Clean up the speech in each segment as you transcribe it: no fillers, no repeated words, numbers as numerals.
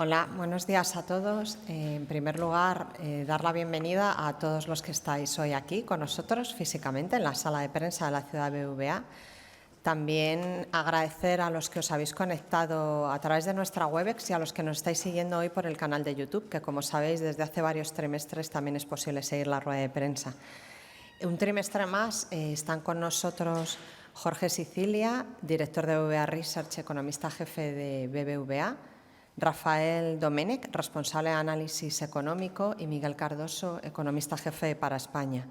Hola, buenos días a todos. En primer lugar, dar la bienvenida a todos los que estáis hoy aquí con nosotros físicamente en la sala de prensa de la ciudad de BBVA. También agradecer a los que os habéis conectado a través de nuestra Webex y a los que nos estáis siguiendo hoy por el canal de YouTube, que como sabéis desde hace varios trimestres también es posible seguir la rueda de prensa. Un trimestre más están con nosotros Jorge Sicilia, director de BBVA Research, economista jefe de BBVA, Rafael Domènech, responsable de análisis económico, y Miguel Cardoso, economista jefe para España.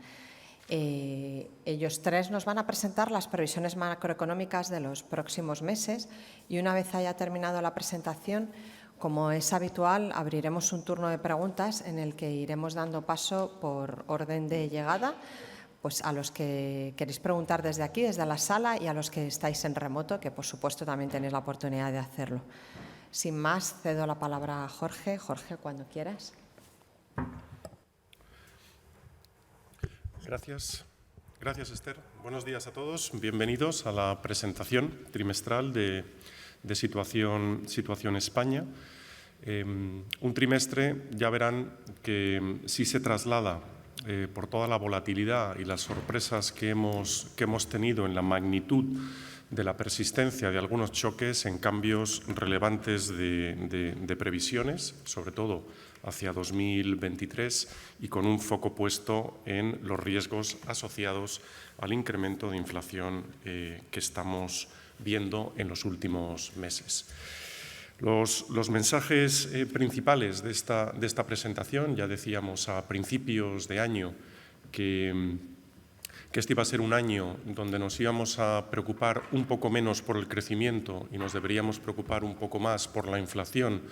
Ellos tres nos van a presentar las previsiones macroeconómicas de los próximos meses y una vez haya terminado la presentación, como es habitual, abriremos un turno de preguntas en el que iremos dando paso por orden de llegada, pues a los que queréis preguntar desde aquí, desde la sala, y a los que estáis en remoto, que por supuesto también tenéis la oportunidad de hacerlo. Sin más, cedo la palabra a Jorge. Jorge, cuando quieras. Gracias. Gracias, Esther. Buenos días a todos. Bienvenidos a la presentación trimestral de Situación España. Un trimestre, ya verán, que sí se traslada por toda la volatilidad y las sorpresas que hemos tenido en la magnitud de la persistencia de algunos choques en cambios relevantes de previsiones, sobre todo hacia 2023, y con un foco puesto en los riesgos asociados al incremento de inflación que estamos viendo en los últimos meses. Los mensajes principales de esta presentación, ya decíamos a principios de año que este iba a ser un año donde nos íbamos a preocupar un poco menos por el crecimiento y nos deberíamos preocupar un poco más por la inflación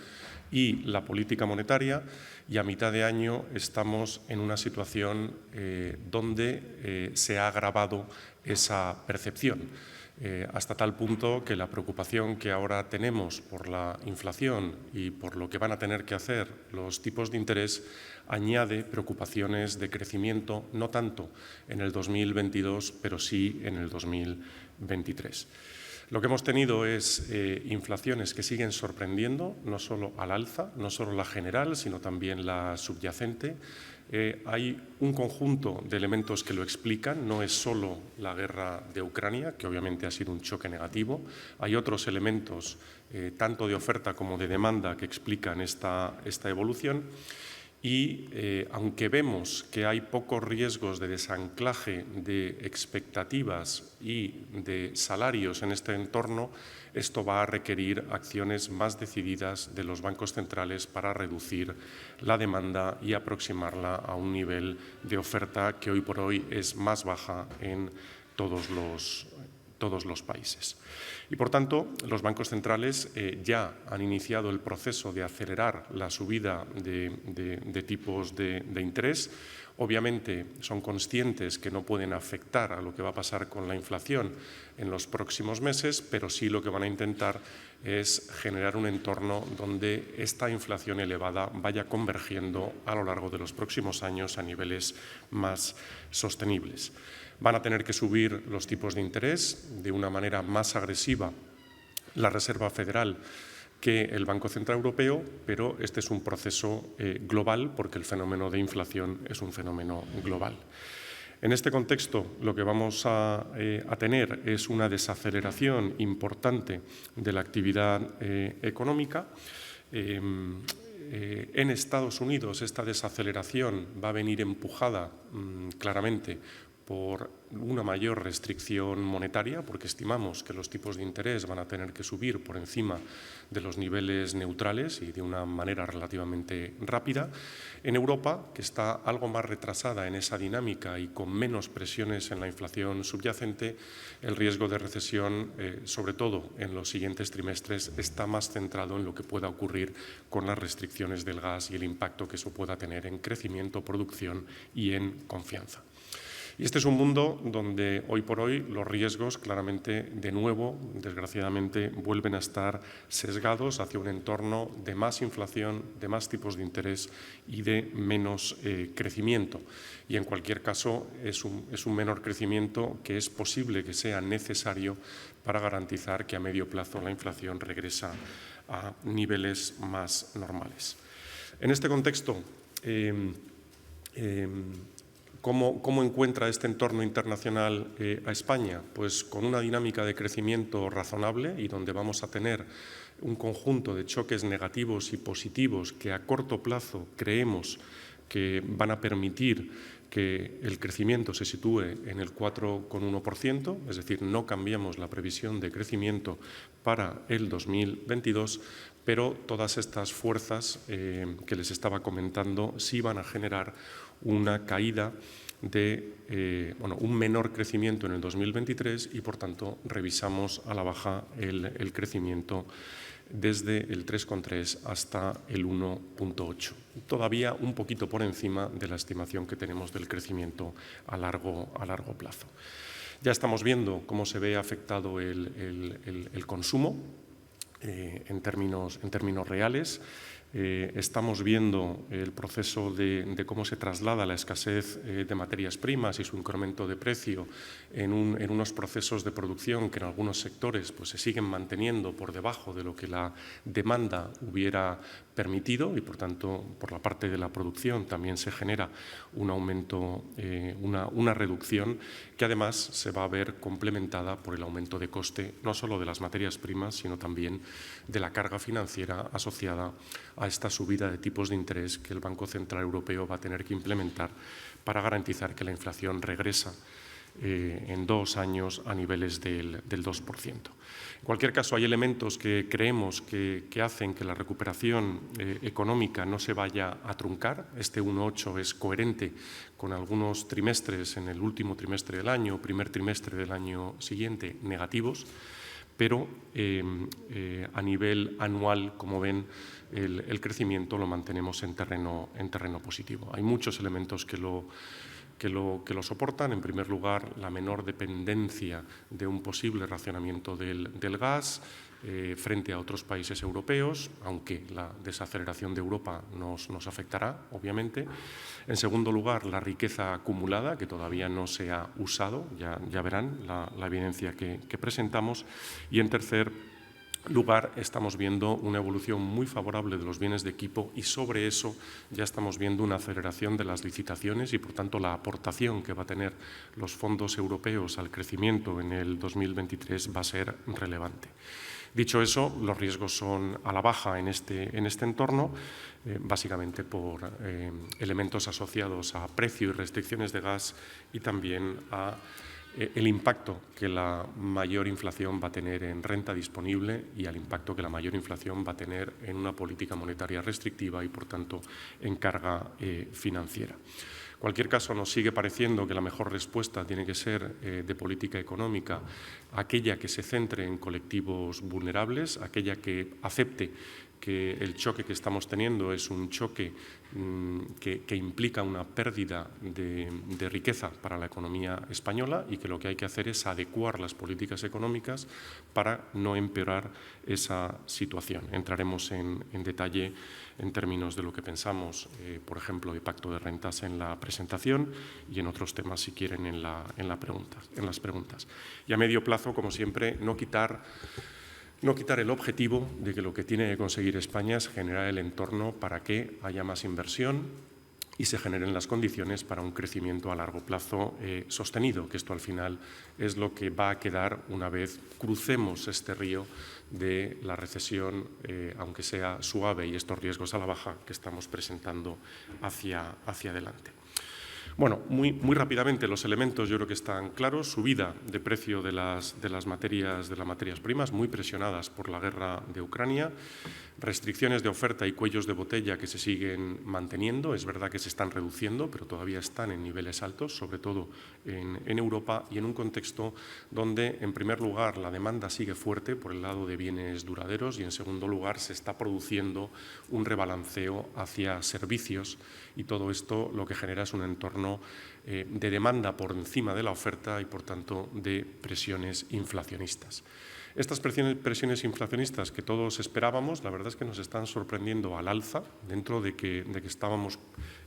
y la política monetaria, y a mitad de año estamos en una situación donde se ha agravado esa percepción. Hasta tal punto que la preocupación que ahora tenemos por la inflación y por lo que van a tener que hacer los tipos de interés añade preocupaciones de crecimiento, no tanto en el 2022, pero sí en el 2023. Lo que hemos tenido es inflaciones que siguen sorprendiendo, no solo al alza, no solo la general, sino también la subyacente. Hay un conjunto de elementos que lo explican, no es solo la guerra de Ucrania, que obviamente ha sido un choque negativo. Hay otros elementos, tanto de oferta como de demanda, que explican esta evolución. Y aunque vemos que hay pocos riesgos de desanclaje de expectativas y de salarios en este entorno, esto va a requerir acciones más decididas de los bancos centrales para reducir la demanda y aproximarla a un nivel de oferta que hoy por hoy es más baja en todos los países. Y, por tanto, los bancos centrales ya han iniciado el proceso de acelerar la subida de tipos de interés. Obviamente, son conscientes que no pueden afectar a lo que va a pasar con la inflación en los próximos meses, pero sí lo que van a intentar es generar un entorno donde esta inflación elevada vaya convergiendo a lo largo de los próximos años a niveles más sostenibles. Van a tener que subir los tipos de interés de una manera más agresiva la Reserva Federal que el Banco Central Europeo, pero este es un proceso global porque el fenómeno de inflación es un fenómeno global. En este contexto, lo que vamos a tener es una desaceleración importante de la actividad económica. En Estados Unidos, esta desaceleración va a venir empujada claramente por una mayor restricción monetaria, porque estimamos que los tipos de interés van a tener que subir por encima de los niveles neutrales y de una manera relativamente rápida. En Europa, que está algo más retrasada en esa dinámica y con menos presiones en la inflación subyacente, el riesgo de recesión, sobre todo en los siguientes trimestres, está más centrado en lo que pueda ocurrir con las restricciones del gas y el impacto que eso pueda tener en crecimiento, producción y en confianza. Y este es un mundo donde hoy por hoy los riesgos claramente, de nuevo, desgraciadamente, vuelven a estar sesgados hacia un entorno de más inflación, de más tipos de interés y de menos crecimiento. Y en cualquier caso es un menor crecimiento que es posible que sea necesario para garantizar que a medio plazo la inflación regresa a niveles más normales. En este contexto, ¿cómo encuentra este entorno internacional a España? Pues con una dinámica de crecimiento razonable y donde vamos a tener un conjunto de choques negativos y positivos que a corto plazo creemos que van a permitir que el crecimiento se sitúe en el 4,1%, es decir, no cambiamos la previsión de crecimiento para el 2022, pero todas estas fuerzas que les estaba comentando sí van a generar una caída de un menor crecimiento en el 2023 y, por tanto, revisamos a la baja el crecimiento desde el 3,3 hasta el 1,8. Todavía un poquito por encima de la estimación que tenemos del crecimiento a largo plazo. Ya estamos viendo cómo se ve afectado el consumo en términos reales. Estamos viendo el proceso de cómo se traslada la escasez de materias primas y su incremento de precio en unos procesos de producción que en algunos sectores pues, se siguen manteniendo por debajo de lo que la demanda hubiera permitido y, por tanto, por la parte de la producción también se genera un aumento, una reducción que además se va a ver complementada por el aumento de coste no solo de las materias primas, sino también de la carga financiera asociada a esta subida de tipos de interés que el Banco Central Europeo va a tener que implementar para garantizar que la inflación regresa en 2 años a niveles del 2%. En cualquier caso, hay elementos que creemos que hacen que la recuperación económica no se vaya a truncar. Este 1,8 es coherente con algunos trimestres en el último trimestre del año, primer trimestre del año siguiente, negativos, pero a nivel anual, como ven, el crecimiento lo mantenemos en terreno positivo. Hay muchos elementos que lo soportan. En primer lugar, la menor dependencia de un posible racionamiento del gas frente a otros países europeos, aunque la desaceleración de Europa nos afectará, obviamente. En segundo lugar, la riqueza acumulada, que todavía no se ha usado, ya verán la evidencia que presentamos. Y en tercer lugar, estamos viendo una evolución muy favorable de los bienes de equipo y sobre eso ya estamos viendo una aceleración de las licitaciones y, por tanto, la aportación que va a tener los fondos europeos al crecimiento en el 2023 va a ser relevante. Dicho eso, los riesgos son a la baja en este entorno, básicamente por elementos asociados a precio y restricciones de gas y también a el impacto que la mayor inflación va a tener en renta disponible y al impacto que la mayor inflación va a tener en una política monetaria restrictiva y, por tanto, en carga financiera. En cualquier caso, nos sigue pareciendo que la mejor respuesta tiene que ser de política económica aquella que se centre en colectivos vulnerables, aquella que acepte que el choque que estamos teniendo es un choque que implica una pérdida de riqueza para la economía española y que lo que hay que hacer es adecuar las políticas económicas para no empeorar esa situación. Entraremos en detalle en términos de lo que pensamos, por ejemplo, de pacto de rentas en la presentación y en otros temas, si quieren, en las preguntas. Y a medio plazo, como siempre, no quitar el objetivo de que lo que tiene que conseguir España es generar el entorno para que haya más inversión y se generen las condiciones para un crecimiento a largo plazo sostenido, que esto al final es lo que va a quedar una vez crucemos este río de la recesión, aunque sea suave, y estos riesgos a la baja que estamos presentando hacia adelante. Bueno, muy rápidamente los elementos yo creo que están claros. Subida de precio de las materias primas muy presionadas por la guerra de Ucrania. restricciones de oferta y cuellos de botella que se siguen manteniendo. Es verdad que se están reduciendo, pero todavía están en niveles altos, sobre todo en Europa, y en un contexto donde, en primer lugar, la demanda sigue fuerte por el lado de bienes duraderos y, en segundo lugar, se está produciendo un rebalanceo hacia servicios, y todo esto lo que genera es un entorno de demanda por encima de la oferta y, por tanto, de presiones inflacionistas. Estas presiones inflacionistas que todos esperábamos, la verdad es que nos están sorprendiendo al alza, dentro de que estábamos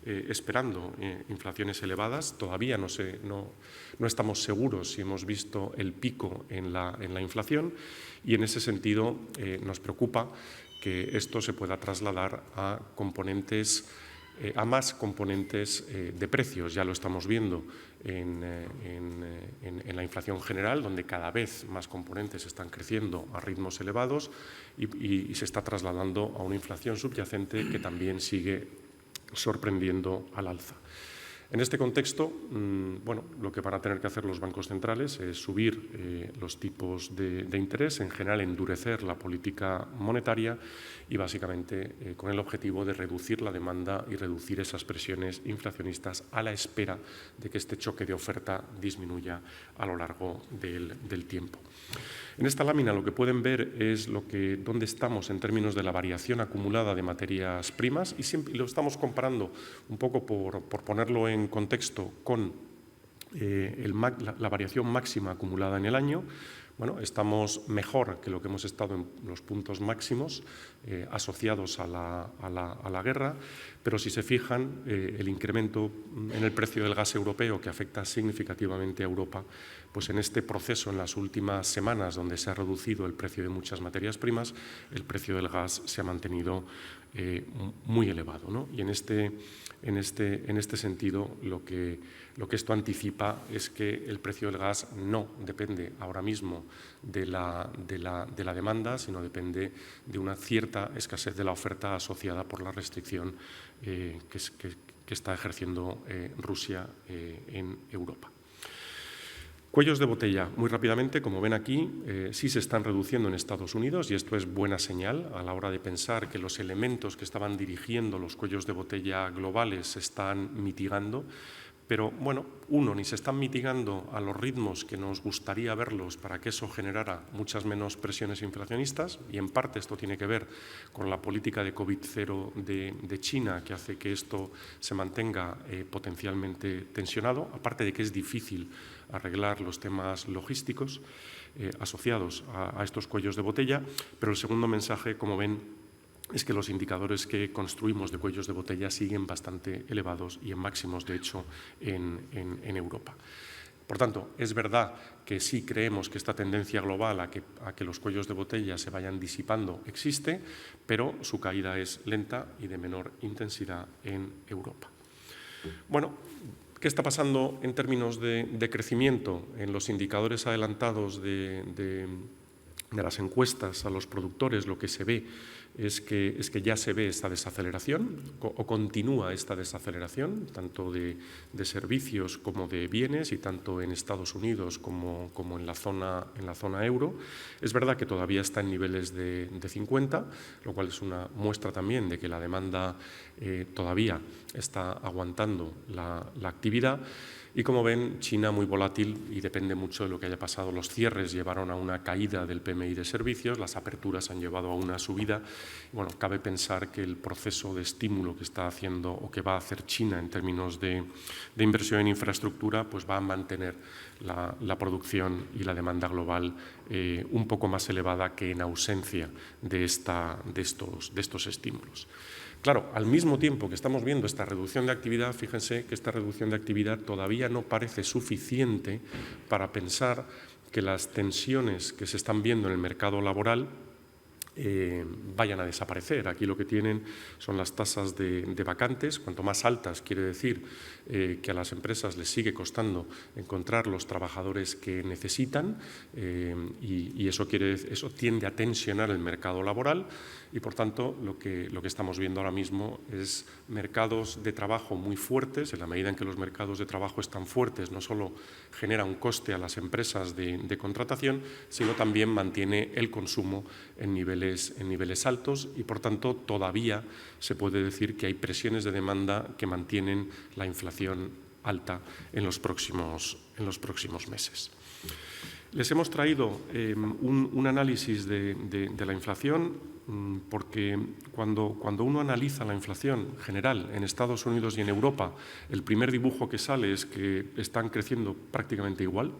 esperando inflaciones elevadas. Todavía no estamos seguros si hemos visto el pico en la inflación, y en ese sentido nos preocupa que esto se pueda trasladar a más componentes de precios. Ya lo estamos viendo en la inflación general, donde cada vez más componentes están creciendo a ritmos elevados y se está trasladando a una inflación subyacente que también sigue sorprendiendo al alza. En este contexto, lo que van a tener que hacer los bancos centrales es subir los tipos de interés, en general endurecer la política monetaria y, básicamente, con el objetivo de reducir la demanda y reducir esas presiones inflacionistas a la espera de que este choque de oferta disminuya a lo largo del tiempo. En esta lámina lo que pueden ver es dónde estamos en términos de la variación acumulada de materias primas, y lo estamos comparando un poco por ponerlo en contexto con la variación máxima acumulada en el año. Bueno, estamos mejor que lo que hemos estado en los puntos máximos asociados a la guerra, pero si se fijan, el incremento en el precio del gas europeo, que afecta significativamente a Europa, pues en este proceso, en las últimas semanas, donde se ha reducido el precio de muchas materias primas, el precio del gas se ha mantenido muy elevado, ¿no? Y en este sentido, lo que esto anticipa es que el precio del gas no depende ahora mismo de la demanda, sino depende de una cierta escasez de la oferta asociada por la restricción que está ejerciendo Rusia en Europa. Cuellos de botella, muy rápidamente, como ven aquí, sí se están reduciendo en Estados Unidos, y esto es buena señal a la hora de pensar que los elementos que estaban dirigiendo los cuellos de botella globales se están mitigando. Pero, ni se están mitigando a los ritmos que nos gustaría verlos para que eso generara muchas menos presiones inflacionistas, y en parte esto tiene que ver con la política de COVID-0 de China, que hace que esto se mantenga potencialmente tensionado, aparte de que es difícil arreglar los temas logísticos asociados a estos cuellos de botella. Pero el segundo mensaje, como ven, es que los indicadores que construimos de cuellos de botella siguen bastante elevados y en máximos, de hecho, en Europa. Por tanto, es verdad que sí creemos que esta tendencia global a que los cuellos de botella se vayan disipando existe, pero su caída es lenta y de menor intensidad en Europa. ¿Qué está pasando en términos de crecimiento en los indicadores adelantados de las encuestas a los productores? Lo que se ve es que ya se ve esta desaceleración, o continúa esta desaceleración, tanto de servicios como de bienes, y tanto en Estados Unidos como en la zona euro. Es verdad que todavía está en niveles de 50, lo cual es una muestra también de que la demanda todavía está aguantando la actividad. Y, como ven, China muy volátil y depende mucho de lo que haya pasado. Los cierres llevaron a una caída del PMI de servicios, las aperturas han llevado a una subida. Cabe pensar que el proceso de estímulo que está haciendo o que va a hacer China en términos de inversión en infraestructura, pues va a mantener la producción y la demanda global un poco más elevada que en ausencia de estos estímulos. Claro, al mismo tiempo que estamos viendo esta reducción de actividad, fíjense que esta reducción de actividad todavía no parece suficiente para pensar que las tensiones que se están viendo en el mercado laboral vayan a desaparecer. Aquí lo que tienen son las tasas de vacantes. Cuanto más altas, quiere decir que a las empresas les sigue costando encontrar los trabajadores que necesitan, y eso tiende a tensionar el mercado laboral, y, por tanto, lo que estamos viendo ahora mismo es mercados de trabajo muy fuertes. En la medida en que los mercados de trabajo están fuertes, no solo genera un coste a las empresas de contratación, sino también mantiene el consumo en niveles niveles altos y, por tanto, todavía se puede decir que hay presiones de demanda que mantienen la inflación alta en los próximos meses. Les hemos traído un análisis de la inflación porque cuando uno analiza la inflación general en Estados Unidos y en Europa, el primer dibujo que sale es que están creciendo prácticamente igual.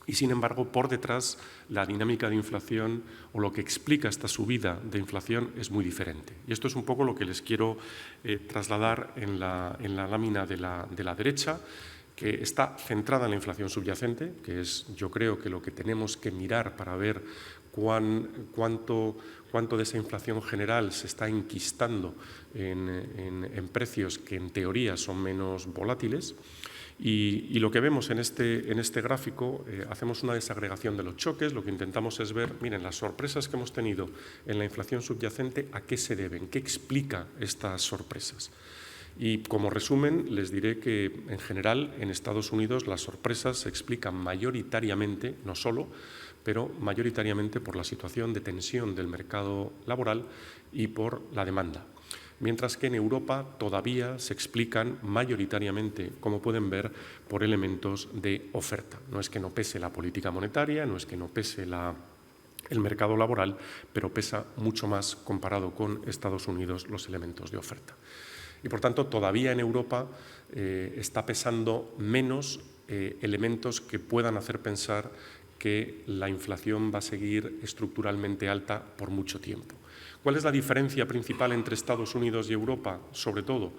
Y, sin embargo, por detrás, la dinámica de inflación o lo que explica esta subida de inflación es muy diferente. Y esto es un poco lo que les quiero trasladar en la lámina de la derecha, que está centrada en la inflación subyacente, que es, yo creo, que lo que tenemos que mirar para ver cuánto de esa inflación general se está enquistando en precios que, en teoría, son menos volátiles. Y lo que vemos en este gráfico, hacemos una desagregación de los choques. Lo que intentamos es ver, miren, las sorpresas que hemos tenido en la inflación subyacente, ¿a qué se deben? ¿Qué explica estas sorpresas? Y como resumen, les diré que, en general, en Estados Unidos las sorpresas se explican mayoritariamente, no solo, pero mayoritariamente por la situación de tensión del mercado laboral y por la demanda. Mientras que en Europa todavía se explican mayoritariamente, como pueden ver, por elementos de oferta. No es que no pese la política monetaria, no es que no pese el mercado laboral, pero pesa mucho más comparado con Estados Unidos los elementos de oferta. Y, por tanto, todavía en Europa está pesando menos elementos que puedan hacer pensar que la inflación va a seguir estructuralmente alta por mucho tiempo. ¿Cuál es la diferencia principal entre Estados Unidos y Europa? Sobre todo,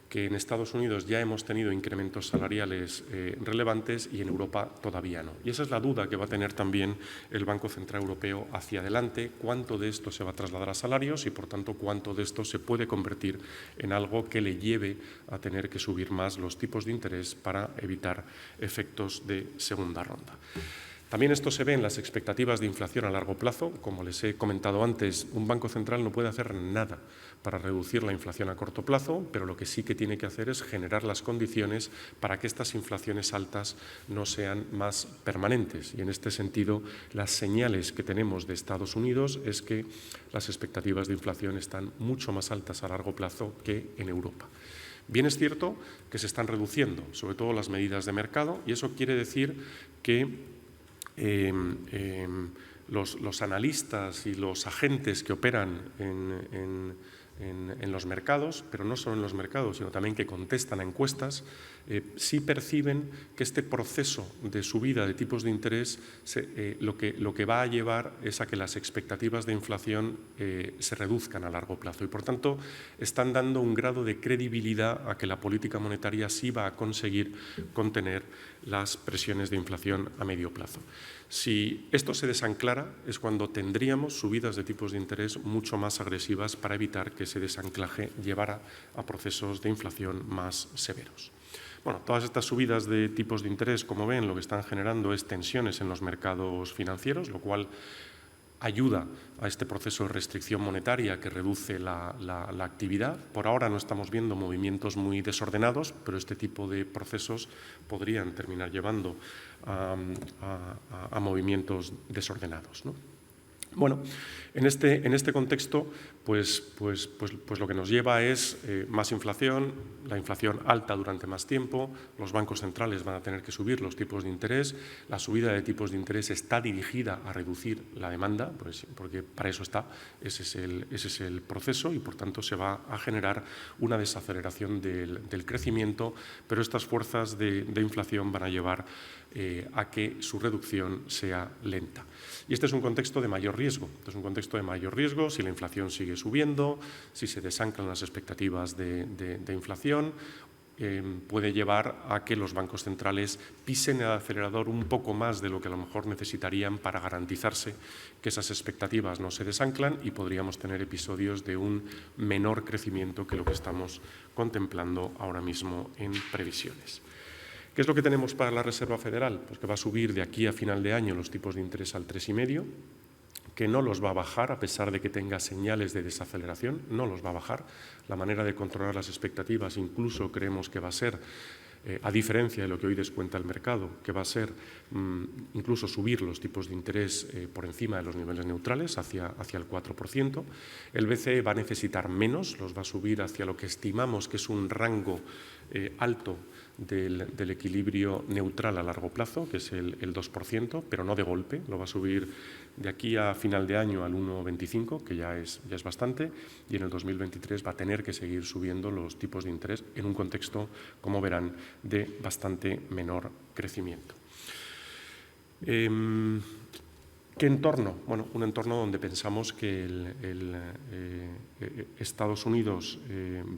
que en Estados Unidos ya hemos tenido incrementos salariales relevantes y en Europa todavía no. Y esa es la duda que va a tener también el Banco Central Europeo hacia adelante: cuánto de esto se va a trasladar a salarios y, por tanto, cuánto de esto se puede convertir en algo que le lleve a tener que subir más los tipos de interés para evitar efectos de segunda ronda. También esto se ve en las expectativas de inflación a largo plazo. Como les he comentado antes, un banco central no puede hacer nada para reducir la inflación a corto plazo, pero lo que sí que tiene que hacer es generar las condiciones para que estas inflaciones altas no sean más permanentes. Y, en este sentido, las señales que tenemos de Estados Unidos es que las expectativas de inflación están mucho más altas a largo plazo que en Europa. Bien es cierto que se están reduciendo, sobre todo las medidas de mercado, y eso quiere decir que los analistas y los agentes que operan en los mercados, pero no solo en los mercados, sino también que contestan a encuestas, sí perciben que este proceso de subida de tipos de interés lo que va a llevar es a que las expectativas de inflación se reduzcan a largo plazo y, por tanto, están dando un grado de credibilidad a que la política monetaria sí va a conseguir contener las presiones de inflación a medio plazo. Si esto se desanclara, es cuando tendríamos subidas de tipos de interés mucho más agresivas para evitar que ese desanclaje llevara a procesos de inflación más severos. Bueno, todas estas subidas de tipos de interés, como ven, lo que están generando es tensiones en los mercados financieros, lo cual ayuda a este proceso de restricción monetaria que reduce la actividad. Por ahora no estamos viendo movimientos muy desordenados, pero este tipo de procesos podrían terminar llevando a movimientos desordenados, ¿no? Bueno, en este contexto, pues lo que nos lleva es más inflación, la inflación alta durante más tiempo, los bancos centrales van a tener que subir los tipos de interés, la subida de tipos de interés está dirigida a reducir la demanda, porque para eso está, ese es el proceso y, por tanto, se va a generar una desaceleración del crecimiento, pero estas fuerzas de inflación van a llevar a que su reducción sea lenta. Y este es un contexto de mayor riesgo. Es un contexto de mayor riesgo si la inflación sigue subiendo, si se desanclan las expectativas de inflación, puede llevar a que los bancos centrales pisen el acelerador un poco más de lo que a lo mejor necesitarían para garantizarse que esas expectativas no se desanclan y podríamos tener episodios de un menor crecimiento que lo que estamos contemplando ahora mismo en previsiones. ¿Qué es lo que tenemos para la Reserva Federal? Pues que va a subir de aquí a final de año los tipos de interés al 3,5%, que no los va a bajar a pesar de que tenga señales de desaceleración, no los va a bajar. La manera de controlar las expectativas incluso creemos que va a ser a diferencia de lo que hoy descuenta el mercado, que va a ser incluso subir los tipos de interés por encima de los niveles neutrales, hacia el 4%. El BCE va a necesitar menos, los va a subir hacia lo que estimamos que es un rango alto del equilibrio neutral a largo plazo, que es el 2%, pero no de golpe, lo va a subir de aquí a final de año al 1,25, que ya es bastante, y en el 2023 va a tener que seguir subiendo los tipos de interés en un contexto, como verán, de bastante menor crecimiento. ¿Qué entorno? Bueno, un entorno donde pensamos que Estados Unidos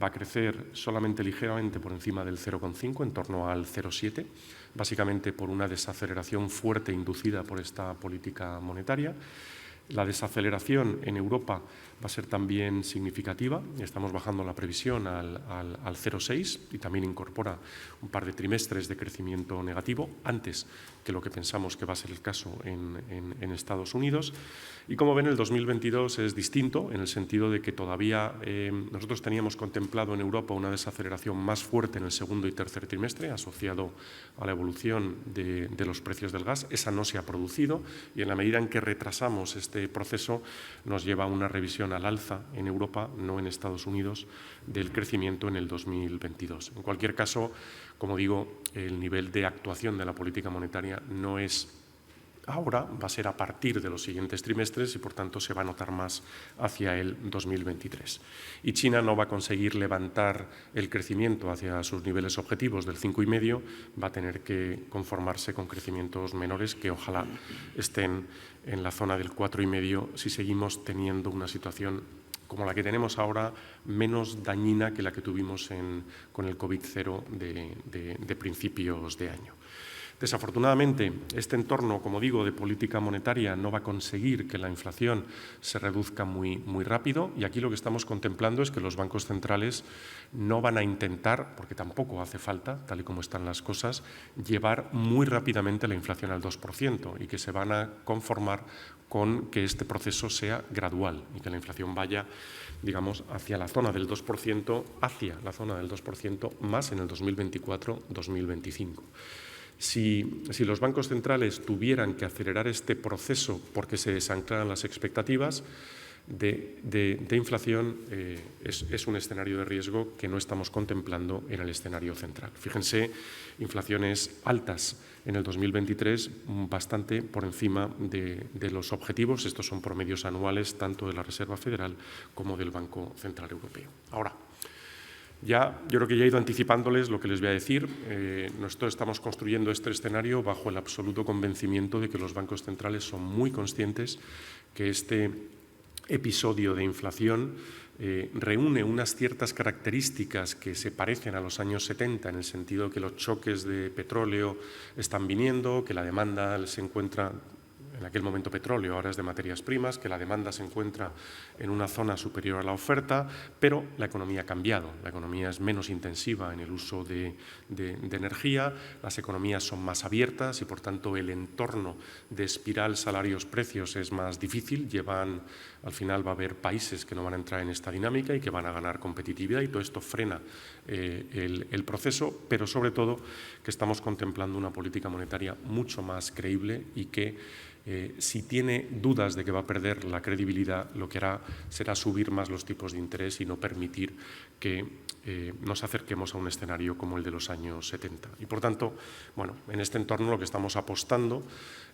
va a crecer solamente ligeramente por encima del 0,5, en torno al 0,7, básicamente por una desaceleración fuerte inducida por esta política monetaria. La desaceleración en Europa va a ser también significativa. Estamos bajando la previsión al 0,6 y también incorpora un par de trimestres de crecimiento negativo antes que lo que pensamos que va a ser el caso en Estados Unidos. Y como ven, el 2022 es distinto en el sentido de que todavía nosotros teníamos contemplado en Europa una desaceleración más fuerte en el segundo y tercer trimestre asociado a la evolución de los precios del gas. Esa no se ha producido y en la medida en que retrasamos este proceso nos lleva a una revisión al alza en Europa, no en Estados Unidos, del crecimiento en el 2022. En cualquier caso, como digo, el nivel de actuación de la política monetaria no es ahora, va a ser a partir de los siguientes trimestres y, por tanto, se va a notar más hacia el 2023. Y China no va a conseguir levantar el crecimiento hacia sus niveles objetivos del 5,5, va a tener que conformarse con crecimientos menores que ojalá estén en la zona del 4,5 si seguimos teniendo una situación como la que tenemos ahora, menos dañina que la que tuvimos con el COVID-0 de principios de año. Desafortunadamente, este entorno, como digo, de política monetaria no va a conseguir que la inflación se reduzca muy rápido y aquí lo que estamos contemplando es que los bancos centrales no van a intentar, porque tampoco hace falta, tal y como están las cosas, llevar muy rápidamente la inflación al 2% y que se van a conformar con que este proceso sea gradual y que la inflación vaya, digamos, hacia la zona del 2%, más en el 2024-2025. Si los bancos centrales tuvieran que acelerar este proceso porque se desanclaran las expectativas de inflación, es un escenario de riesgo que no estamos contemplando en el escenario central. Fíjense, inflaciones altas en el 2023, bastante por encima de los objetivos. Estos son promedios anuales tanto de la Reserva Federal como del Banco Central Europeo. Ahora, yo creo que ya he ido anticipándoles lo que les voy a decir. Nosotros estamos construyendo este escenario bajo el absoluto convencimiento de que los bancos centrales son muy conscientes que este episodio de inflación reúne unas ciertas características que se parecen a los años 70, en el sentido que los choques de petróleo están viniendo, que la demanda se encuentra, en aquel momento petróleo, ahora es de materias primas, que la demanda se encuentra en una zona superior a la oferta, pero la economía ha cambiado. La economía es menos intensiva en el uso de energía, las economías son más abiertas y, por tanto, el entorno de espiral salarios-precios es más difícil. Al final va a haber países que no van a entrar en esta dinámica y que van a ganar competitividad y todo esto frena el proceso, pero sobre todo que estamos contemplando una política monetaria mucho más creíble y que si tiene dudas de que va a perder la credibilidad, lo que hará será subir más los tipos de interés y no permitir que nos acerquemos a un escenario como el de los años 70. Y, por tanto, bueno, en este entorno lo que estamos apostando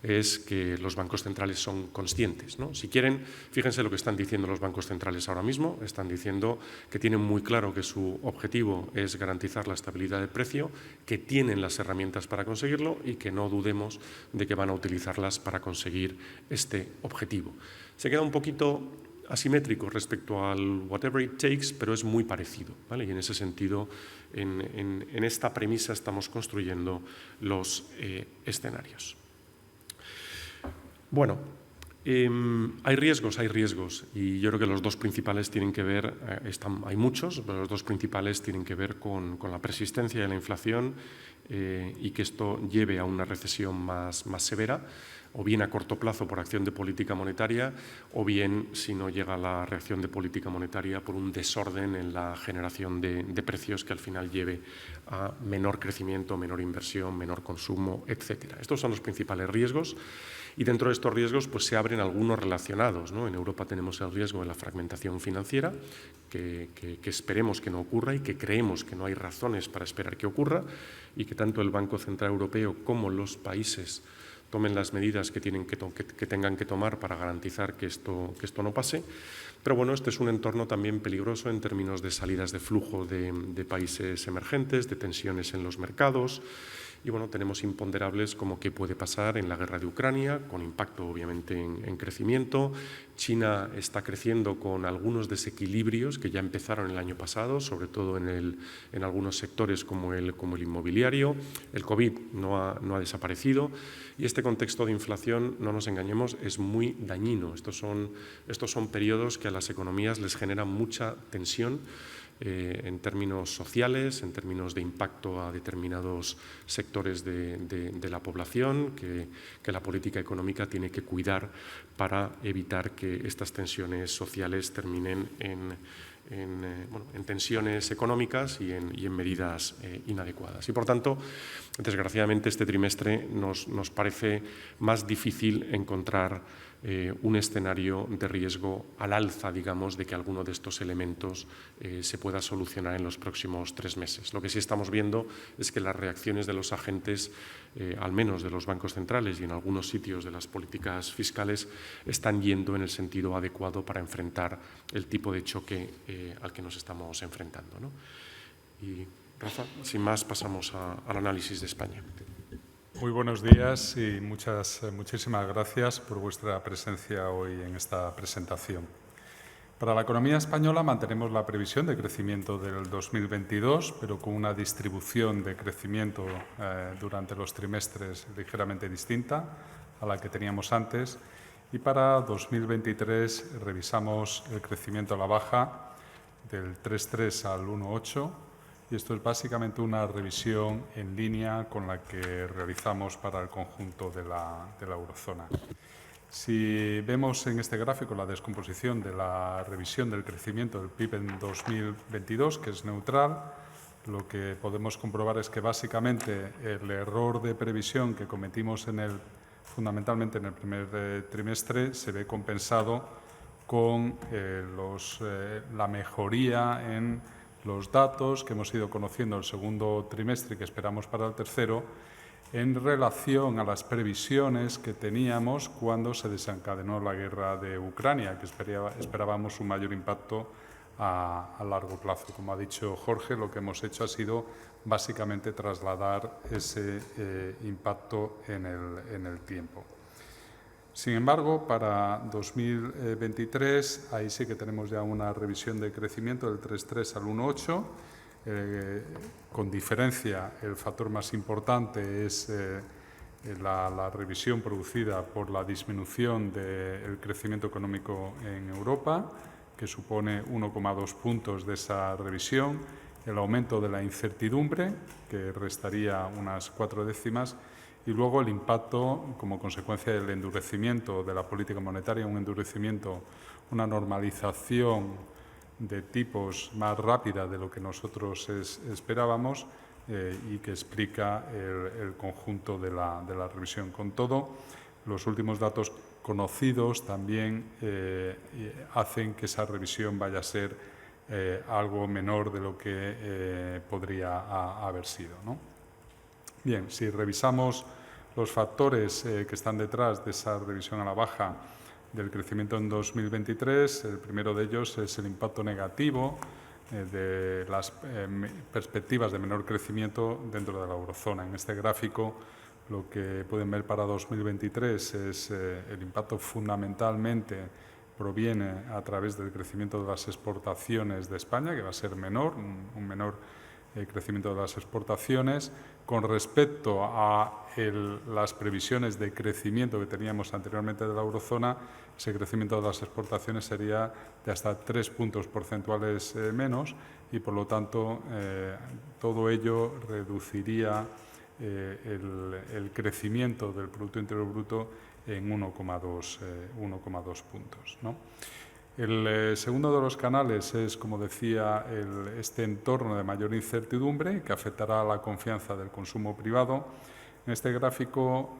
es que los bancos centrales son conscientes, ¿no? Si quieren, fíjense lo que están diciendo los bancos centrales ahora mismo. Están diciendo que tienen muy claro que su objetivo es garantizar la estabilidad de precio, que tienen las herramientas para conseguirlo y que no dudemos de que van a utilizarlas para conseguir este objetivo. Se queda un poquito asimétrico respecto al whatever it takes, pero es muy parecido, ¿vale? Y en ese sentido, en esta premisa estamos construyendo los escenarios. Bueno, hay riesgos y yo creo que los dos principales tienen que ver, hay muchos, pero los dos principales tienen que ver con la persistencia de la inflación y que esto lleve a una recesión más severa. o bien a corto plazo por acción de política monetaria, o bien, si no llega la reacción de política monetaria, por un desorden en la generación de precios que al final lleve a menor crecimiento, menor inversión, menor consumo, etcétera. Estos son los principales riesgos. Y dentro de estos riesgos pues, se abren algunos relacionados, ¿no? En Europa tenemos el riesgo de la fragmentación financiera, que esperemos que no ocurra y que creemos que no hay razones para esperar que ocurra, y que tanto el Banco Central Europeo como los países tomen las medidas que tengan que tomar para garantizar que esto no pase. Pero bueno, este es un entorno también peligroso en términos de salidas de flujo de países emergentes, de tensiones en los mercados. Y bueno, tenemos imponderables como qué puede pasar en la guerra de Ucrania, con impacto obviamente en crecimiento. China está creciendo con algunos desequilibrios que ya empezaron el año pasado, sobre todo en algunos sectores como el inmobiliario. El COVID no ha desaparecido y este contexto de inflación, no nos engañemos, es muy dañino. Estos son periodos que a las economías les generan mucha tensión, en términos sociales, en términos de impacto a determinados sectores de la población, que la política económica tiene que cuidar para evitar que estas tensiones sociales terminen en tensiones económicas y en medidas inadecuadas. Y, por tanto, desgraciadamente, este trimestre nos parece más difícil encontrar un escenario de riesgo al alza, digamos, de que alguno de estos elementos se pueda solucionar en los próximos 3 meses. Lo que sí estamos viendo es que las reacciones de los agentes, al menos de los bancos centrales y en algunos sitios de las políticas fiscales, están yendo en el sentido adecuado para enfrentar el tipo de choque al que nos estamos enfrentando, ¿no? Y, Rafa, sin más, pasamos al análisis de España. Muy buenos días y muchísimas gracias por vuestra presencia hoy en esta presentación. Para la economía española mantenemos la previsión de crecimiento del 2022, pero con una distribución de crecimiento durante los trimestres ligeramente distinta a la que teníamos antes. Y para 2023 revisamos el crecimiento a la baja del 3,3 al 1,8. Y esto es básicamente una revisión en línea con la que realizamos para el conjunto de la eurozona. Si vemos en este gráfico la descomposición de la revisión del crecimiento del PIB en 2022, que es neutral, lo que podemos comprobar es que básicamente el error de previsión que cometimos fundamentalmente en el primer trimestre se ve compensado con la mejoría en los datos que hemos ido conociendo el segundo trimestre y que esperamos para el tercero, en relación a las previsiones que teníamos cuando se desencadenó la guerra de Ucrania, que esperábamos un mayor impacto a largo plazo. Como ha dicho Jorge, lo que hemos hecho ha sido básicamente trasladar ese impacto en el tiempo. Sin embargo, para 2023, ahí sí que tenemos ya una revisión de crecimiento del 3,3 al 1,8. Con diferencia, el factor más importante es la revisión producida por la disminución del crecimiento económico en Europa, que supone 1,2 puntos de esa revisión, el aumento de la incertidumbre, que restaría unas 4 décimas, y luego el impacto como consecuencia del endurecimiento de la política monetaria, una normalización de tipos más rápida de lo que nosotros esperábamos y que explica el conjunto de la revisión. Con todo, los últimos datos conocidos también hacen que esa revisión vaya a ser algo menor de lo que podría haber sido, ¿no? Bien, si revisamos los factores que están detrás de esa revisión a la baja del crecimiento en 2023, el primero de ellos es el impacto negativo de las perspectivas de menor crecimiento dentro de la eurozona. En este gráfico lo que pueden ver para 2023 es el impacto fundamentalmente proviene a través del crecimiento de las exportaciones de España, que va a ser menor, un menor crecimiento de las exportaciones. Con respecto a las previsiones de crecimiento que teníamos anteriormente de la eurozona, ese crecimiento de las exportaciones sería de hasta 3 puntos porcentuales menos y, por lo tanto, todo ello reduciría el crecimiento del Producto Interior Bruto en 1,2 puntos, ¿no? El segundo de los canales es, como decía, este entorno de mayor incertidumbre que afectará a la confianza del consumo privado. En este gráfico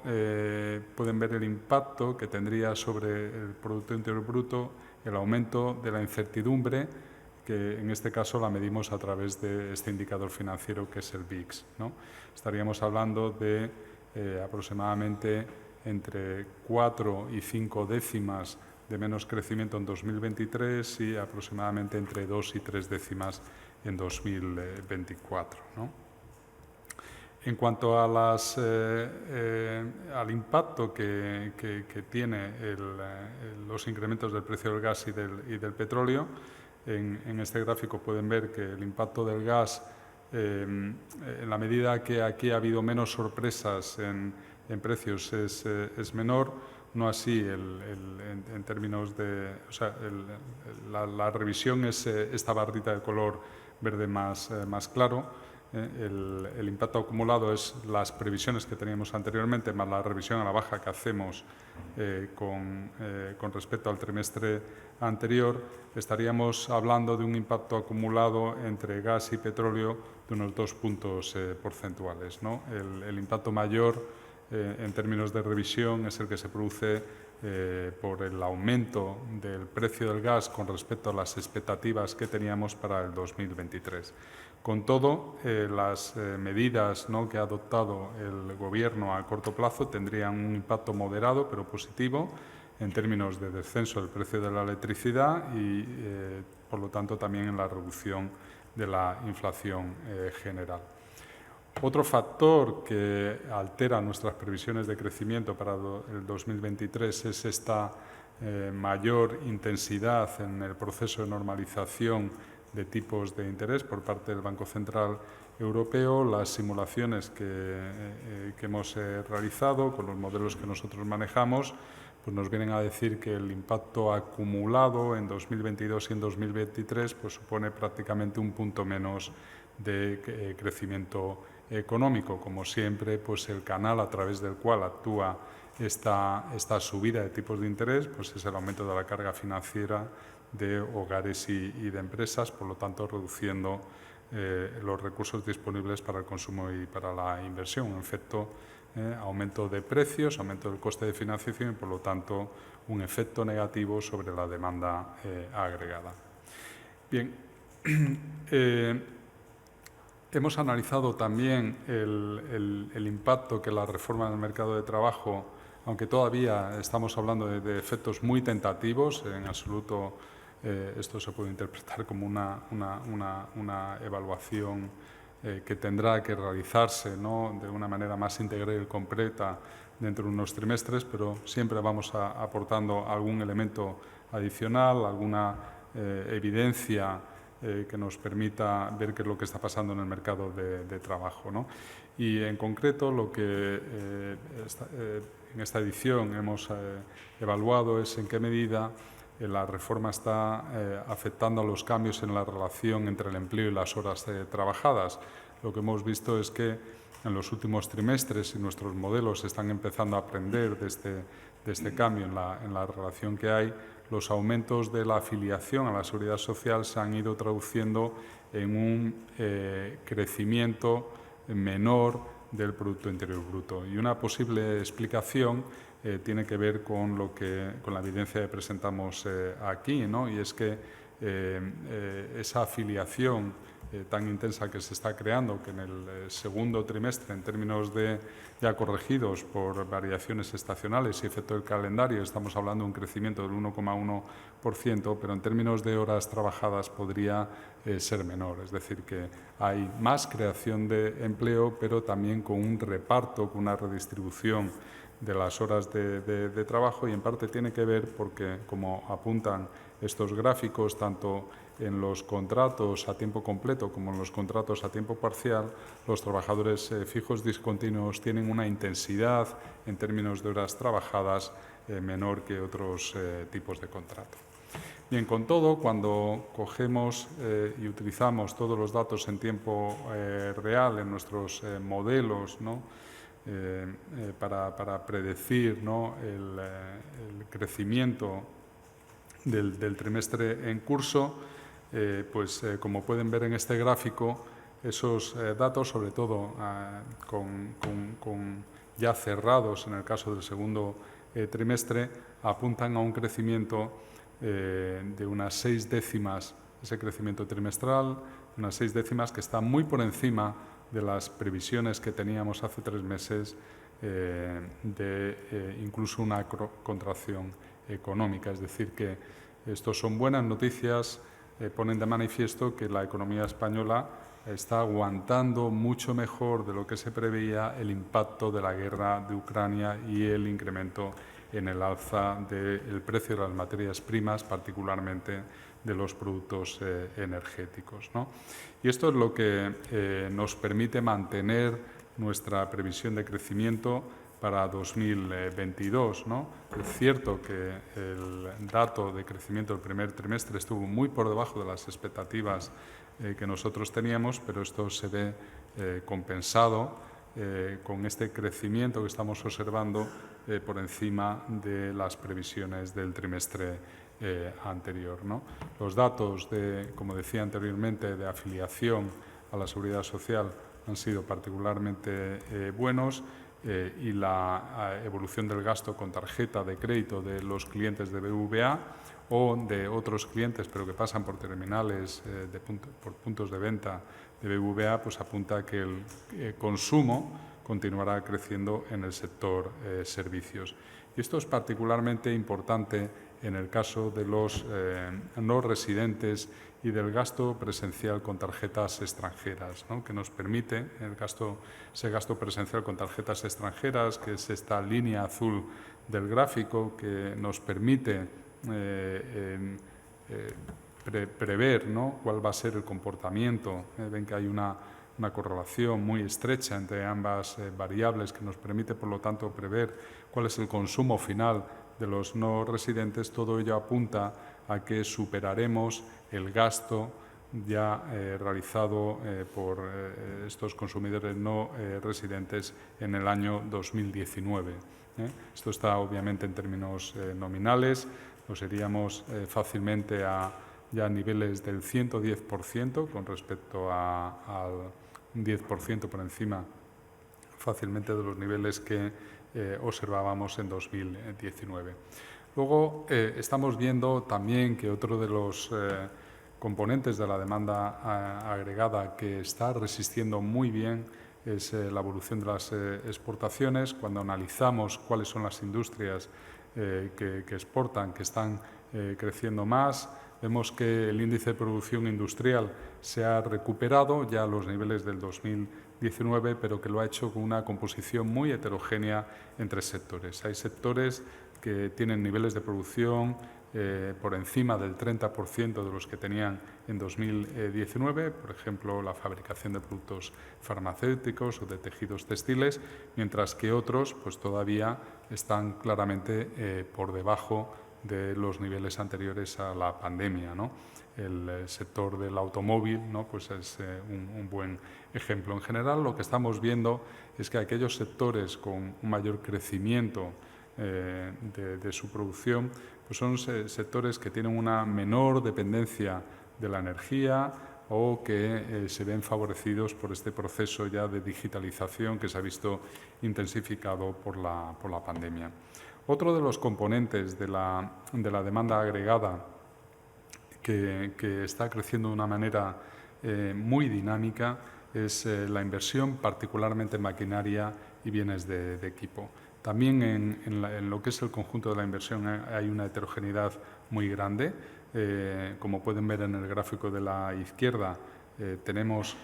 pueden ver el impacto que tendría sobre el Producto Interior Bruto el aumento de la incertidumbre, que en este caso la medimos a través de este indicador financiero que es el VIX, ¿no? Estaríamos hablando de aproximadamente entre 4 y 5 décimas de menos crecimiento en 2023 y aproximadamente entre 2 y 3 décimas en 2024, ¿no? En cuanto a al impacto que tiene los incrementos del precio del gas y del petróleo, en este gráfico pueden ver que el impacto del gas, en la medida que aquí ha habido menos sorpresas en precios, es menor, no así en términos de... O sea, la revisión es esta barrita de color verde más claro. El impacto acumulado es las previsiones que teníamos anteriormente, más la revisión a la baja que hacemos con respecto al trimestre anterior. Estaríamos hablando de un impacto acumulado entre gas y petróleo de unos 2 puntos porcentuales, ¿no? El impacto mayor en términos de revisión es el que se produce por el aumento del precio del gas con respecto a las expectativas que teníamos para el 2023. Con todo, las medidas, ¿no?, que ha adoptado el Gobierno a corto plazo tendrían un impacto moderado pero positivo en términos de descenso del precio de la electricidad y, por lo tanto, también en la reducción de la inflación general. Otro factor que altera nuestras previsiones de crecimiento para el 2023 es esta mayor intensidad en el proceso de normalización de tipos de interés por parte del Banco Central Europeo. Las simulaciones que hemos realizado con los modelos que nosotros manejamos pues nos vienen a decir que el impacto acumulado en 2022 y en 2023 pues supone prácticamente un punto menos de crecimiento económico. Como siempre, pues el canal a través del cual actúa esta subida de tipos de interés pues es el aumento de la carga financiera de hogares y de empresas, por lo tanto reduciendo los recursos disponibles para el consumo y para la inversión. En efecto, aumento de precios, aumento del coste de financiación y, por lo tanto, un efecto negativo sobre la demanda agregada. Bien, hemos analizado también el impacto que la reforma del mercado de trabajo, aunque todavía estamos hablando de efectos muy tentativos, en absoluto esto se puede interpretar como una evaluación que tendrá que realizarse, ¿no?, de una manera más integral y completa dentro de unos trimestres, pero siempre vamos aportando algún elemento adicional, alguna evidencia que nos permita ver qué es lo que está pasando en el mercado de trabajo, ¿no? Y en concreto lo que en esta edición hemos evaluado es en qué medida la reforma está afectando a los cambios en la relación entre el empleo y las horas trabajadas. Lo que hemos visto es que en los últimos trimestres, y nuestros modelos están empezando a aprender de este cambio en la relación que hay, los aumentos de la afiliación a la Seguridad Social se han ido traduciendo en un crecimiento menor del Producto Interior Bruto. Y una posible explicación tiene que ver con la evidencia que presentamos aquí, ¿no? Y es que esa afiliación tan intensa que se está creando, que en el segundo trimestre, en términos de ya corregidos por variaciones estacionales y efecto del calendario, estamos hablando de un crecimiento del 1,1%, pero en términos de horas trabajadas podría ser menor. Es decir, que hay más creación de empleo, pero también con un reparto, con una redistribución de las horas de trabajo, y en parte tiene que ver porque, como apuntan estos gráficos, tanto en los contratos a tiempo completo como en los contratos a tiempo parcial, los trabajadores fijos discontinuos tienen una intensidad en términos de horas trabajadas menor que otros tipos de contrato. Bien, con todo, cuando cogemos y utilizamos todos los datos en tiempo real en nuestros modelos, ¿no?, para predecir, ¿no?, el crecimiento del trimestre en curso, como pueden ver en este gráfico, esos datos, sobre todo ya cerrados en el caso del segundo trimestre, apuntan a un crecimiento de unas 6 décimas, ese crecimiento trimestral, unas 6 décimas que está muy por encima de las previsiones que teníamos hace 3 meses de incluso una contracción económica. Es decir, que estos son buenas noticias, ponen de manifiesto que la economía española está aguantando mucho mejor de lo que se preveía el impacto de la guerra de Ucrania y el incremento en el alza del precio de las materias primas, particularmente de los productos energéticos, ¿no? Y esto es lo que nos permite mantener nuestra previsión de crecimiento para 2022, ¿no? Es cierto que el dato de crecimiento del primer trimestre estuvo muy por debajo de las expectativas que nosotros teníamos, pero esto se ve compensado con este crecimiento que estamos observando por encima de las previsiones del trimestre anterior, ¿no? Los datos, como decía anteriormente, de afiliación a la Seguridad Social han sido particularmente buenos y la evolución del gasto con tarjeta de crédito de los clientes de BBVA o de otros clientes, pero que pasan por terminales, por puntos de venta de BBVA, pues apunta a que el consumo continuará creciendo en el sector servicios. Y esto es particularmente importante en el caso de los no residentes y del gasto presencial con tarjetas extranjeras, ¿no?, que nos permite ese gasto presencial con tarjetas extranjeras, que es esta línea azul del gráfico, que nos permite prever, ¿no?, cuál va a ser el comportamiento. Ven que hay una correlación muy estrecha entre ambas variables que nos permite, por lo tanto, prever cuál es el consumo final de los no residentes. Todo ello apunta a que superaremos el gasto ya realizado por estos consumidores no residentes en el año 2019. Esto está obviamente en términos nominales, nos iríamos fácilmente a ya niveles del 110% con respecto al 10% por encima fácilmente de los niveles que observábamos en 2019. Luego estamos viendo también que otro de los componentes de la demanda agregada que está resistiendo muy bien es la evolución de las exportaciones. Cuando analizamos cuáles son las industrias que exportan, que están creciendo más, vemos que el índice de producción industrial se ha recuperado ya a los niveles del 2019, pero que lo ha hecho con una composición muy heterogénea entre sectores. Hay sectores que tienen niveles de producción por encima del 30% de los que tenían en 2019, por ejemplo, la fabricación de productos farmacéuticos o de tejidos textiles, mientras que otros pues, todavía están claramente por debajo de los niveles anteriores a la pandemia, ¿no? El sector del automóvil, ¿no?, pues es un buen ejemplo. En general, lo que estamos viendo es que aquellos sectores con un mayor crecimiento de su producción pues son sectores que tienen una menor dependencia de la energía o que se ven favorecidos por este proceso ya de digitalización que se ha visto intensificado por la pandemia. Otro de los componentes de la demanda agregada que está creciendo de una manera muy dinámica es la inversión, particularmente en maquinaria y bienes de equipo. También en lo que es el conjunto de la inversión hay una heterogeneidad muy grande. Como pueden ver en el gráfico de la izquierda, tenemos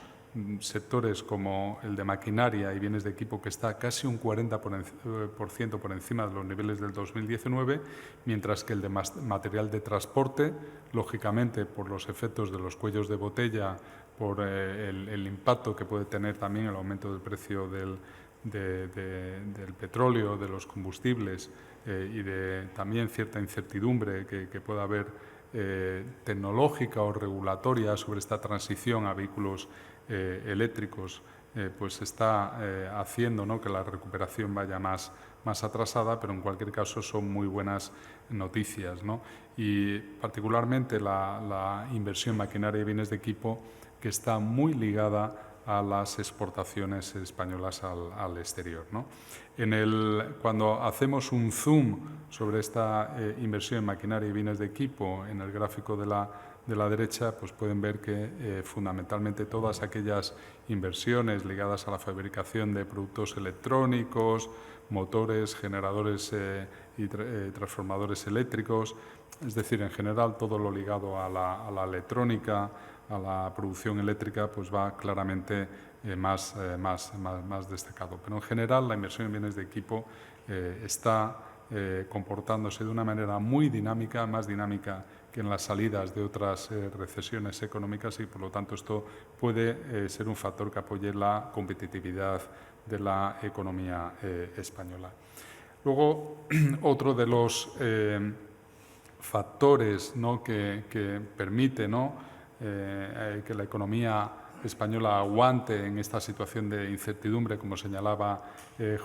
sectores como el de maquinaria y bienes de equipo que está casi un 40% por encima de los niveles del 2019, mientras que el de material de transporte, lógicamente por los efectos de los cuellos de botella, por el impacto que puede tener también el aumento del precio del petróleo, de los combustibles y de también cierta incertidumbre que pueda haber tecnológica o regulatoria sobre esta transición a vehículos eléctricos pues está haciendo, ¿no?, que la recuperación vaya más atrasada, pero en cualquier caso son muy buenas noticias, ¿no? Y particularmente la inversión en maquinaria y bienes de equipo, que está muy ligada a las exportaciones españolas al exterior, ¿no? Cuando hacemos un zoom sobre esta inversión en maquinaria y bienes de equipo en el gráfico de la derecha, pues pueden ver que fundamentalmente todas aquellas inversiones ligadas a la fabricación de productos electrónicos, motores, generadores y transformadores eléctricos, es decir, en general todo lo ligado a la electrónica, a la producción eléctrica, pues va claramente más destacado. Pero en general la inversión en bienes de equipo está comportándose de una manera muy dinámica, más dinámica que en las salidas de otras recesiones económicas, y por lo tanto esto puede ser un factor que apoye la competitividad de la economía española. Luego, otro de los factores, ¿no?, que permite, ¿no?, que la economía española aguante en esta situación de incertidumbre, como señalaba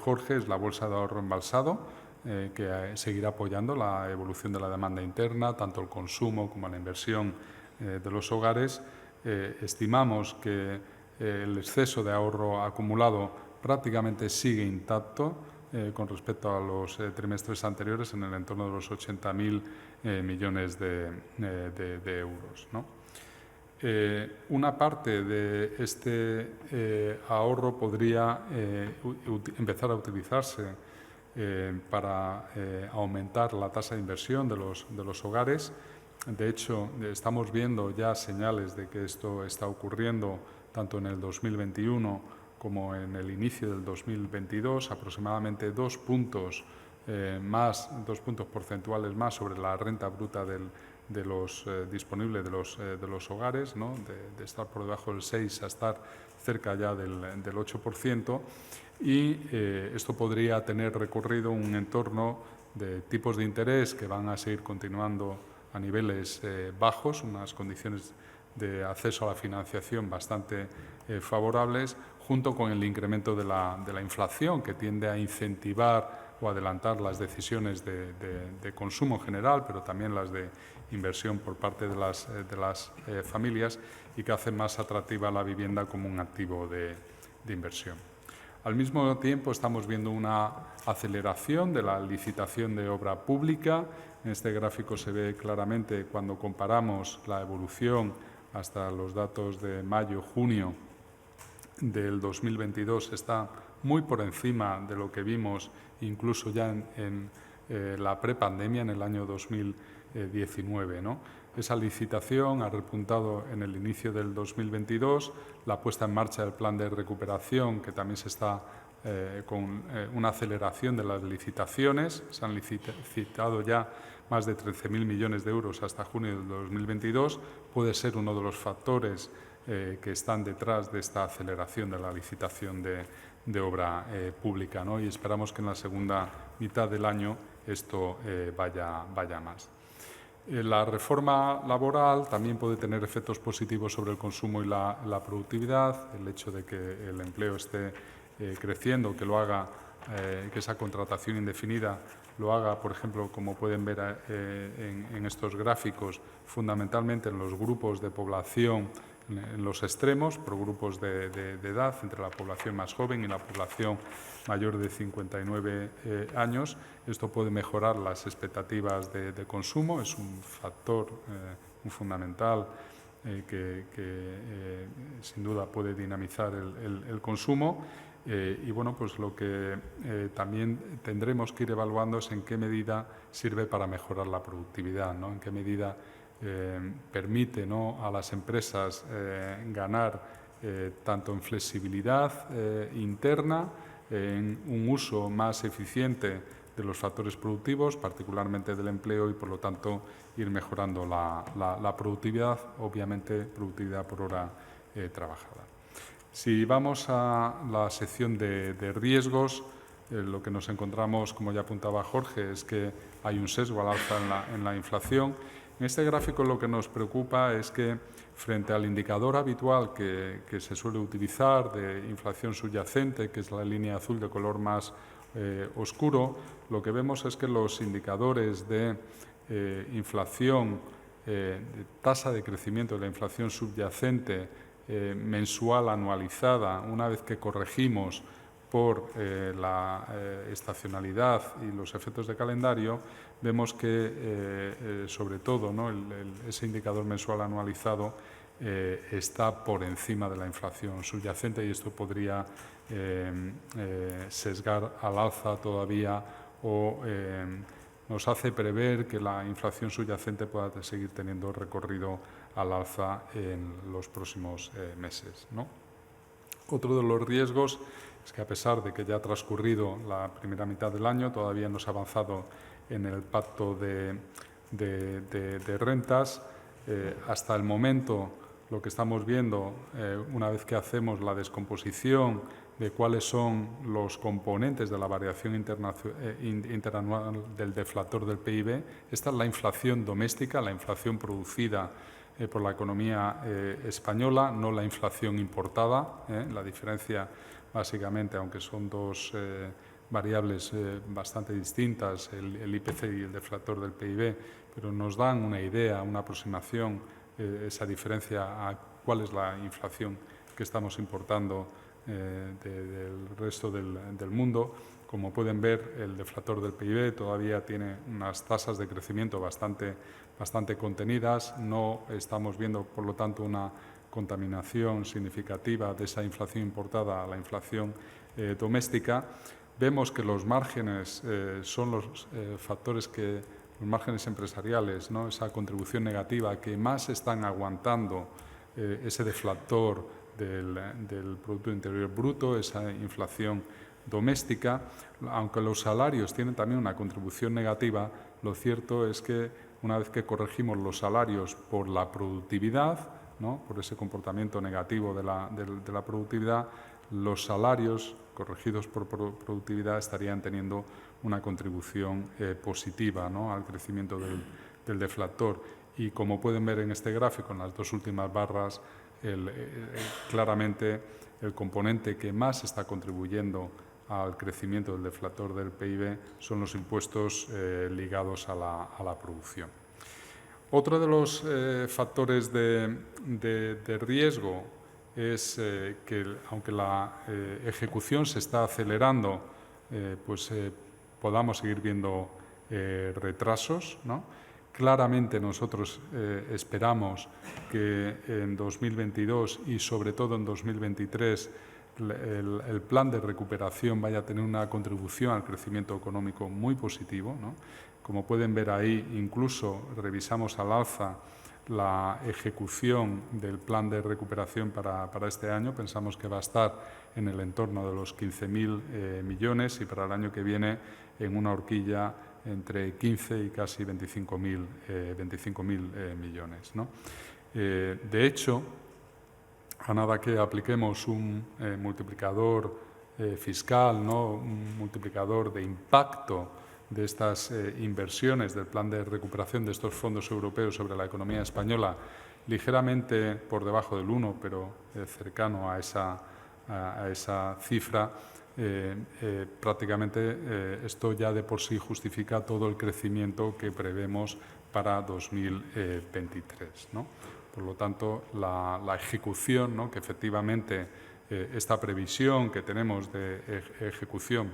Jorge, es la bolsa de ahorro embalsado, que seguirá apoyando la evolución de la demanda interna, tanto el consumo como la inversión de los hogares. Estimamos que el exceso de ahorro acumulado prácticamente sigue intacto con respecto a los trimestres anteriores, en el entorno de los 80.000 millones de euros, ¿no? Una parte de este ahorro podría empezar a utilizarse para aumentar la tasa de inversión de los hogares. De hecho, estamos viendo ya señales de que esto está ocurriendo tanto en el 2021 como en el inicio del 2022, aproximadamente 2 puntos porcentuales más sobre la renta bruta disponible de los hogares, ¿no?, de estar por debajo del 6 a estar cerca ya del 8%, y esto podría tener recorrido un entorno de tipos de interés que van a seguir continuando a niveles bajos, unas condiciones de acceso a la financiación bastante favorables, junto con el incremento de la inflación, que tiende a incentivar o adelantar las decisiones de consumo general, pero también las de inversión por parte de las familias, y que hace más atractiva la vivienda como un activo de inversión. Al mismo tiempo, estamos viendo una aceleración de la licitación de obra pública. En este gráfico se ve claramente, cuando comparamos la evolución hasta los datos de mayo-junio del 2022, está muy por encima de lo que vimos incluso ya en la prepandemia, en el año 2019, ¿no? Esa licitación ha repuntado en el inicio del 2022, la puesta en marcha del plan de recuperación, que también se está con una aceleración de las licitaciones. Se han licitado ya más de 13.000 millones de euros hasta junio del 2022. Puede ser uno de los factores que están detrás de esta aceleración de la licitación de obra pública, ¿no? Y esperamos que en la segunda mitad del año esto vaya más. La reforma laboral también puede tener efectos positivos sobre el consumo y la productividad. El hecho de que el empleo esté creciendo, que lo haga, que esa contratación indefinida lo haga, por ejemplo, como pueden ver en estos gráficos, fundamentalmente en los grupos de población, en los extremos, por grupos de edad, entre la población más joven y la población mayor de 59 años. Esto puede mejorar las expectativas de consumo, es un factor muy fundamental que sin duda puede dinamizar el consumo. Y bueno, pues lo que también tendremos que ir evaluando es en qué medida sirve para mejorar la productividad, ¿no? En qué medida permite, ¿no?, a las empresas ganar tanto en flexibilidad interna, en un uso más eficiente de los factores productivos, particularmente del empleo, y por lo tanto ir mejorando la productividad, obviamente productividad por hora trabajada. Si vamos a la sección de riesgos, lo que nos encontramos, como ya apuntaba Jorge, es que hay un sesgo al alza en la inflación. En este gráfico lo que nos preocupa es que frente al indicador habitual que se suele utilizar de inflación subyacente, que es la línea azul de color más oscuro, lo que vemos es que los indicadores de inflación, de tasa de crecimiento de la inflación subyacente mensual anualizada, una vez que corregimos por la estacionalidad y los efectos de calendario, vemos que, sobre todo, ¿no?, ese indicador mensual anualizado está por encima de la inflación subyacente y esto podría sesgar al alza todavía o nos hace prever que la inflación subyacente pueda seguir teniendo recorrido al alza en los próximos meses, ¿no? Otro de los riesgos es que, a pesar de que ya ha transcurrido la primera mitad del año, todavía no se ha avanzado en el pacto de rentas. Hasta el momento, lo que estamos viendo, una vez que hacemos la descomposición de cuáles son los componentes de la variación interanual del deflator del PIB, esta es la inflación doméstica, la inflación producida por la economía española, no la inflación importada. La diferencia, básicamente, aunque son dos variables bastante distintas, el IPC y el deflator del PIB, pero nos dan una idea, una aproximación, esa diferencia a cuál es la inflación que estamos importando del resto del mundo. Como pueden ver, el deflator del PIB todavía tiene unas tasas de crecimiento bastante contenidas. No estamos viendo, por lo tanto, una contaminación significativa de esa inflación importada a la inflación doméstica. Vemos que los márgenes son los factores los márgenes empresariales, ¿no?, esa contribución negativa que más están aguantando ese deflator del Producto Interior Bruto, esa inflación doméstica. Aunque los salarios tienen también una contribución negativa, lo cierto es que una vez que corregimos los salarios por la productividad, ¿no?, por ese comportamiento negativo de la productividad, los salarios corregidos por productividad estarían teniendo una contribución positiva, ¿no?, al crecimiento del deflator. Y como pueden ver en este gráfico, en las dos últimas barras, claramente el componente que más está contribuyendo al crecimiento del deflator del PIB son los impuestos ligados a la producción. Otro de los factores de riesgo es que, aunque la ejecución se está acelerando, podamos seguir viendo retrasos, ¿no? Claramente nosotros esperamos que en 2022 y sobre todo en 2023 el plan de recuperación vaya a tener una contribución al crecimiento económico muy positivo, ¿no? Como pueden ver ahí, incluso revisamos al alza la ejecución del plan de recuperación para este año. Pensamos que va a estar en el entorno de los 15.000 millones y para el año que viene en una horquilla entre 15 y casi 25.000 millones, ¿no? De hecho, a nada que apliquemos un multiplicador fiscal, ¿no?, un multiplicador de impacto de estas inversiones del plan de recuperación de estos fondos europeos sobre la economía española, ligeramente por debajo del 1, pero cercano a esa cifra, prácticamente esto ya de por sí justifica todo el crecimiento que prevemos para 2023, ¿no? Por lo tanto, la ejecución, ¿no?, que efectivamente esta previsión que tenemos de ejecución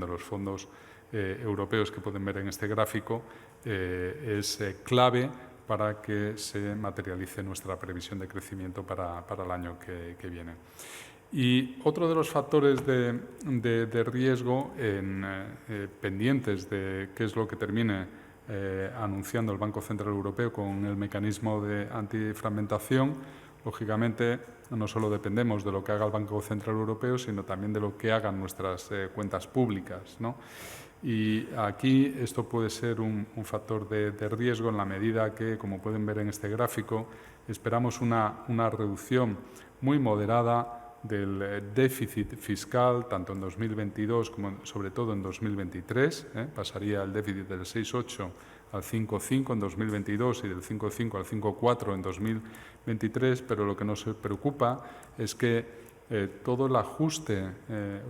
de los fondos europeos que pueden ver en este gráfico es clave para que se materialice nuestra previsión de crecimiento para el año que viene. Y otro de los factores de riesgo pendientes de qué es lo que termine anunciando el Banco Central Europeo con el mecanismo de antifragmentación, lógicamente no solo dependemos de lo que haga el Banco Central Europeo, sino también de lo que hagan nuestras cuentas públicas, ¿no? Y aquí esto puede ser un factor de riesgo en la medida que, como pueden ver en este gráfico, esperamos una reducción muy moderada del déficit fiscal, tanto en 2022 como sobre todo en 2023. Pasaría el déficit del 6,8 al 5,5 en 2022 y del 5,5 al 5,4 en 2023, pero lo que nos preocupa es que todo el ajuste,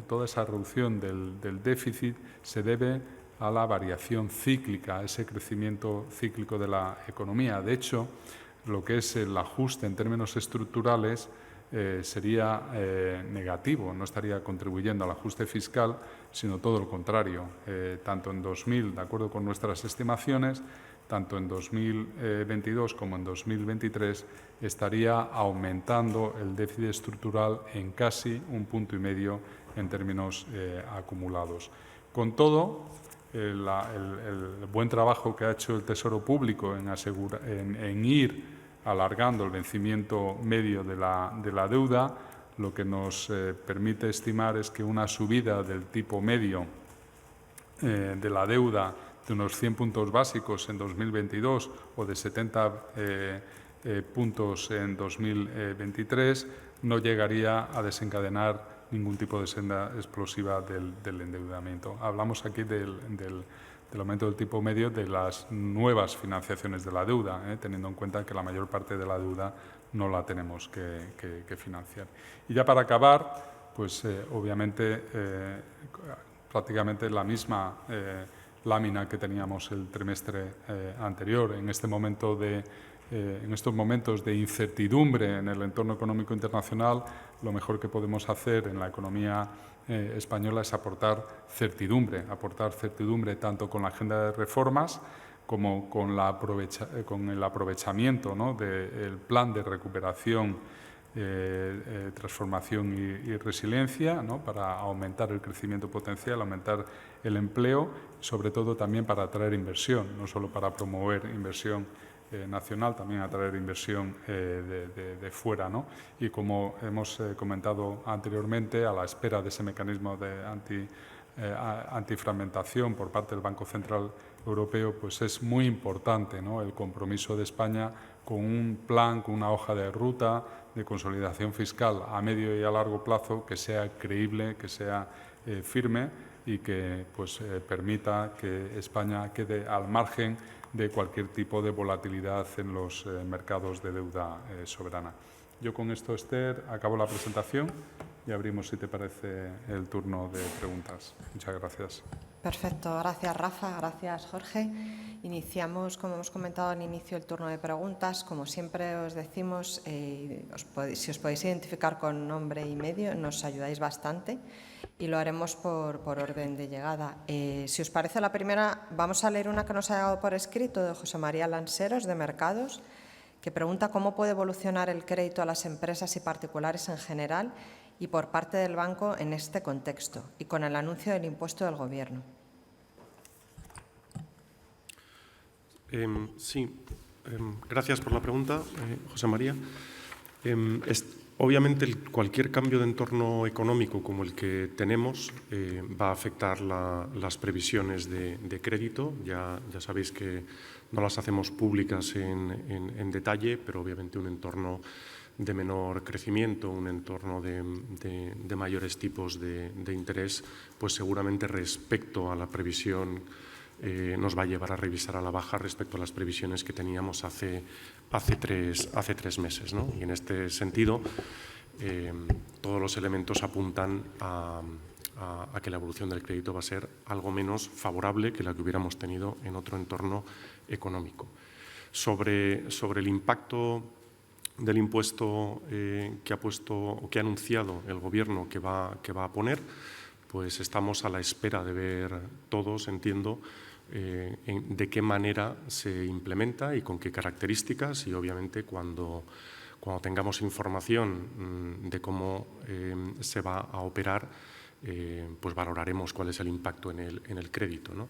toda esa reducción del déficit se debe a la variación cíclica, a ese crecimiento cíclico de la economía. De hecho, lo que es el ajuste en términos estructurales sería negativo, no estaría contribuyendo al ajuste fiscal, sino todo lo contrario. Tanto en 2000, de acuerdo con nuestras estimaciones, tanto en 2022 como en 2023 estaría aumentando el déficit estructural en casi 1,5 puntos en términos acumulados. Con todo, el buen trabajo que ha hecho el Tesoro Público en ir alargando el vencimiento medio de la deuda, lo que nos permite estimar es que una subida del tipo medio de la deuda de unos 100 puntos básicos en 2022 o de 70 puntos en 2023 no llegaría a desencadenar ningún tipo de senda explosiva del endeudamiento. Hablamos aquí del aumento del tipo medio de las nuevas financiaciones de la deuda, teniendo en cuenta que la mayor parte de la deuda no la tenemos que financiar. Y ya para acabar, pues obviamente prácticamente la misma lámina que teníamos el trimestre anterior. En estos momentos de incertidumbre en el entorno económico internacional, lo mejor que podemos hacer en la economía española es aportar certidumbre tanto con la agenda de reformas como con el aprovechamiento, ¿no?, del plan de recuperación, transformación y resiliencia, ¿no?, para aumentar el crecimiento potencial, aumentar el empleo, sobre todo también para atraer inversión, no solo para promover inversión nacional, también atraer inversión de fuera, ¿no? Y como hemos comentado anteriormente, a la espera de ese mecanismo de antifragmentación por parte del Banco Central Europeo, pues es muy importante, ¿no?, el compromiso de España con un plan, con una hoja de ruta de consolidación fiscal a medio y a largo plazo que sea creíble, que sea firme y que pues, permita que España quede al margen de cualquier tipo de volatilidad en los mercados de deuda soberana. Yo con esto, Esther, acabo la presentación y abrimos, si te parece, el turno de preguntas. Muchas gracias. Perfecto, gracias Rafa, gracias Jorge. Iniciamos, como hemos comentado al inicio, el turno de preguntas. Como siempre os decimos, si os podéis identificar con nombre y medio, nos ayudáis bastante y lo haremos por orden de llegada. Si os parece, la primera, vamos a leer una que nos ha llegado por escrito de José María Lanseros, de Mercados, que pregunta cómo puede evolucionar el crédito a las empresas y particulares en general y por parte del banco en este contexto y con el anuncio del impuesto del Gobierno. Gracias por la pregunta, José María. Obviamente, cualquier cambio de entorno económico como el que tenemos va a afectar las previsiones de crédito. Ya sabéis que no las hacemos públicas en detalle, pero obviamente un entorno de menor crecimiento, un entorno de mayores tipos de interés, pues seguramente respecto a la previsión nos va a llevar a revisar a la baja respecto a las previsiones que teníamos hace 3 meses, ¿no? Y en este sentido, todos los elementos apuntan a que la evolución del crédito va a ser algo menos favorable que la que hubiéramos tenido en otro entorno económico. Sobre el impacto del impuesto que ha anunciado el Gobierno que va a poner, pues estamos a la espera de ver todos, entiendo, de qué manera se implementa y con qué características, y obviamente cuando tengamos información de cómo se va a operar, pues valoraremos cuál es el impacto en el crédito, ¿no?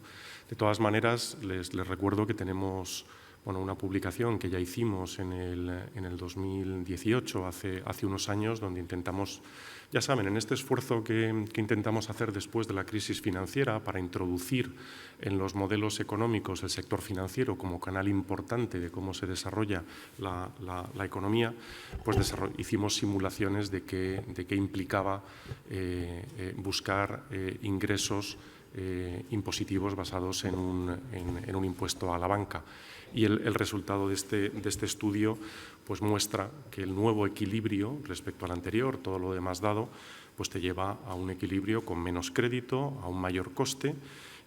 De todas maneras, les recuerdo que tenemos una publicación que ya hicimos en el 2018, hace unos años, donde intentamos, ya saben, en este esfuerzo que intentamos hacer después de la crisis financiera para introducir en los modelos económicos el sector financiero como canal importante de cómo se desarrolla la economía, pues hicimos simulaciones de qué implicaba buscar ingresos impositivos basados en un impuesto a la banca. Y el resultado de este estudio pues muestra que el nuevo equilibrio respecto al anterior, todo lo demás dado, pues te lleva a un equilibrio con menos crédito, a un mayor coste,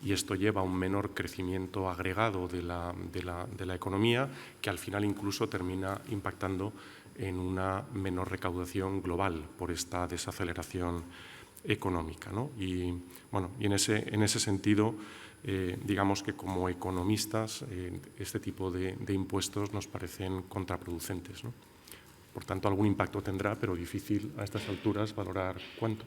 y esto lleva a un menor crecimiento agregado de la economía, que al final incluso termina impactando en una menor recaudación global por esta desaceleración económica, ¿no? Y en ese sentido, digamos que como economistas este tipo de impuestos nos parecen contraproducentes, ¿no? Por tanto, algún impacto tendrá, pero difícil a estas alturas valorar cuánto.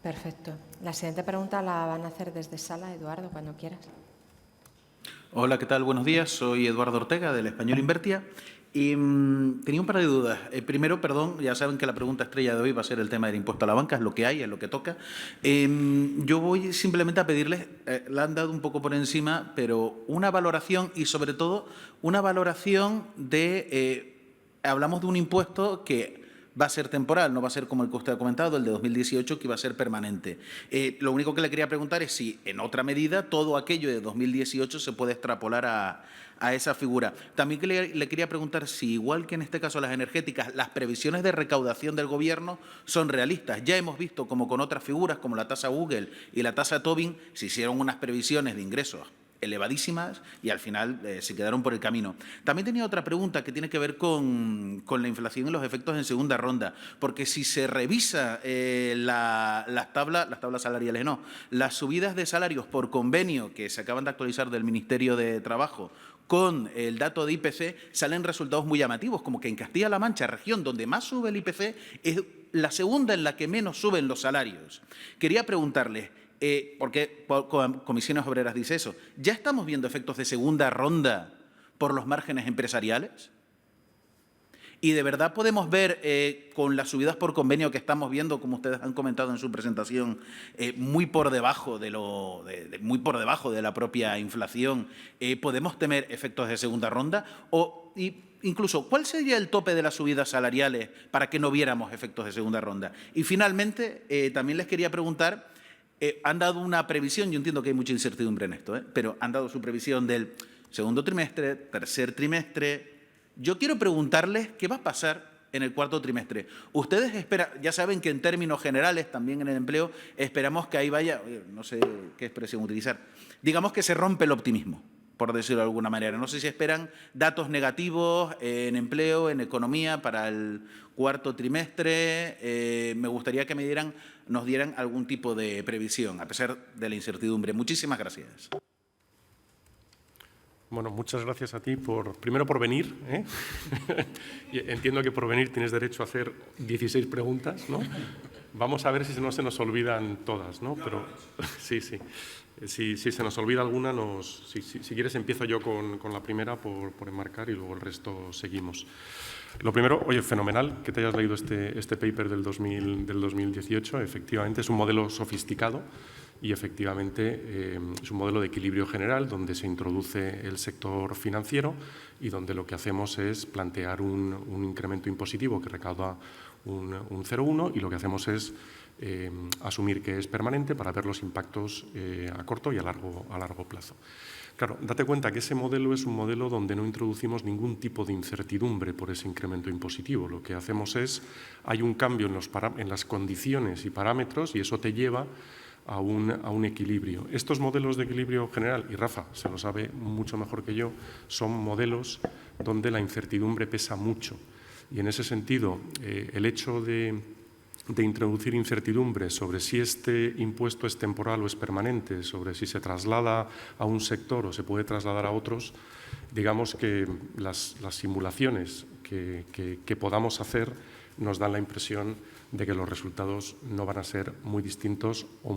Perfecto. La siguiente pregunta la van a hacer desde sala, Eduardo, cuando quieras. Hola, ¿qué tal? Buenos días. Soy Eduardo Ortega, del Español Invertia. Y tenía un par de dudas. Primero, perdón, ya saben que la pregunta estrella de hoy va a ser el tema del impuesto a la banca, es lo que hay, es lo que toca. Yo voy simplemente a pedirles, la han dado un poco por encima, pero una valoración y sobre todo una valoración de, hablamos de un impuesto que va a ser temporal, no va a ser como el que usted ha comentado, el de 2018, que iba a ser permanente. Lo único que le quería preguntar es si, en otra medida, todo aquello de 2018 se puede extrapolar a esa figura. También le quería preguntar si, igual que en este caso las energéticas, las previsiones de recaudación del Gobierno son realistas. Ya hemos visto como con otras figuras, como la tasa Google y la tasa Tobin, se hicieron unas previsiones de ingresos elevadísimas y al final se quedaron por el camino. También tenía otra pregunta que tiene que ver con la inflación y los efectos en segunda ronda, porque si se revisa las tablas salariales, no, las subidas de salarios por convenio que se acaban de actualizar del Ministerio de Trabajo con el dato de IPC, salen resultados muy llamativos, como que en Castilla-La Mancha, región donde más sube el IPC, es la segunda en la que menos suben los salarios. Quería preguntarles, porque Comisiones Obreras dice eso, ¿ya estamos viendo efectos de segunda ronda por los márgenes empresariales? Y de verdad podemos ver con las subidas por convenio que estamos viendo, como ustedes han comentado en su presentación, muy por debajo de la propia inflación, ¿podemos temer efectos de segunda ronda? Incluso, ¿cuál sería el tope de las subidas salariales para que no viéramos efectos de segunda ronda? Y finalmente, también les quería preguntar, han dado una previsión, yo entiendo que hay mucha incertidumbre en esto, pero han dado su previsión del segundo trimestre, tercer trimestre. Yo quiero preguntarles qué va a pasar en el cuarto trimestre. Ustedes esperan, ya saben que en términos generales, también en el empleo, esperamos que ahí vaya, no sé qué expresión utilizar, digamos que se rompe el optimismo, por decirlo de alguna manera. No sé si esperan datos negativos en empleo, en economía para el cuarto trimestre. Me gustaría que nos dieran algún tipo de previsión, a pesar de la incertidumbre. Muchísimas gracias. Bueno, muchas gracias a ti, primero por venir. Entiendo que por venir tienes derecho a hacer 16 preguntas, ¿no? Vamos a ver si no se nos olvidan todas, ¿no? Pero sí. Si se nos olvida alguna, si quieres empiezo yo con la primera por enmarcar y luego el resto seguimos. Lo primero, oye, fenomenal que te hayas leído este paper del 2018. Efectivamente, es un modelo sofisticado y efectivamente es un modelo de equilibrio general donde se introduce el sector financiero y donde lo que hacemos es plantear un incremento impositivo que recauda un 0,1 y lo que hacemos es asumir que es permanente para ver los impactos a corto y a largo plazo. Claro, date cuenta que ese modelo es un modelo donde no introducimos ningún tipo de incertidumbre por ese incremento impositivo. Lo que hacemos es, hay un cambio en las condiciones y parámetros y eso te lleva a un equilibrio. Estos modelos de equilibrio general, y Rafa se lo sabe mucho mejor que yo, son modelos donde la incertidumbre pesa mucho. Y en ese sentido, el hecho de introducir incertidumbre sobre si este impuesto es temporal o es permanente, sobre si se traslada a un sector o se puede trasladar a otros, digamos que las simulaciones que podamos hacer nos dan la impresión de que los resultados no van a ser muy distintos o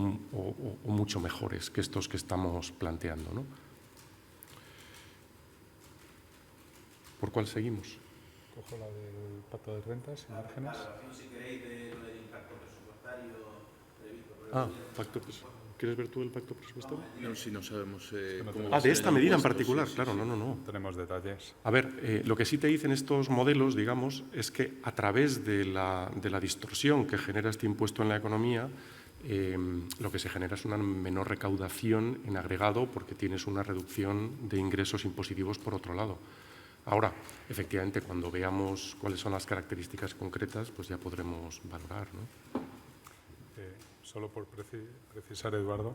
mucho mejores que estos que estamos planteando, ¿no? ¿Por cuál seguimos? Cojo la del pacto de rentas y márgenes. Si queréis, de lo del impacto presupuestario presupuestario. ¿Quieres ver tú el pacto presupuestario? No, si no sabemos cómo... de esta medida en impuestos, particular, sí, claro, sí. no. Tenemos detalles. A ver, lo que sí te dicen estos modelos, digamos, es que a través de la distorsión que genera este impuesto en la economía, lo que se genera es una menor recaudación en agregado porque tienes una reducción de ingresos impositivos por otro lado. Ahora, efectivamente, cuando veamos cuáles son las características concretas, pues ya podremos valorar, ¿no? Solo por precisar, Eduardo,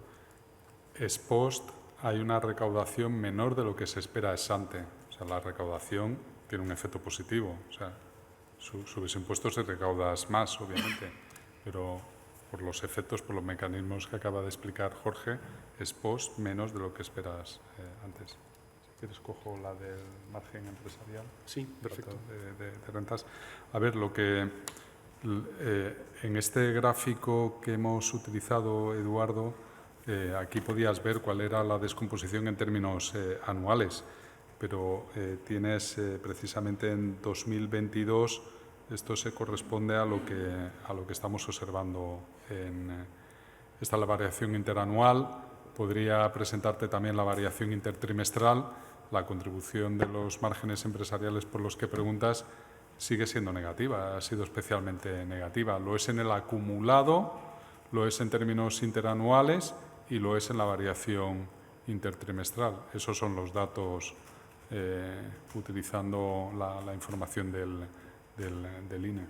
ex post hay una recaudación menor de lo que se espera ex ante. O sea, la recaudación tiene un efecto positivo. O sea, subes impuestos y recaudas más, obviamente, pero por los efectos, por los mecanismos que acaba de explicar Jorge, ex post menos de lo que esperas antes. Si quieres, cojo la del margen empresarial. Sí, perfecto. De rentas. A ver, lo que en este gráfico que hemos utilizado, Eduardo, aquí podías ver cuál era la descomposición en términos anuales, pero tienes precisamente en 2022, esto se corresponde a lo que estamos observando esta es la variación interanual. Podría presentarte también la variación intertrimestral. La contribución de los márgenes empresariales por los que preguntas sigue siendo negativa, ha sido especialmente negativa. Lo es en el acumulado, lo es en términos interanuales y lo es en la variación intertrimestral. Esos son los datos utilizando la información del INE.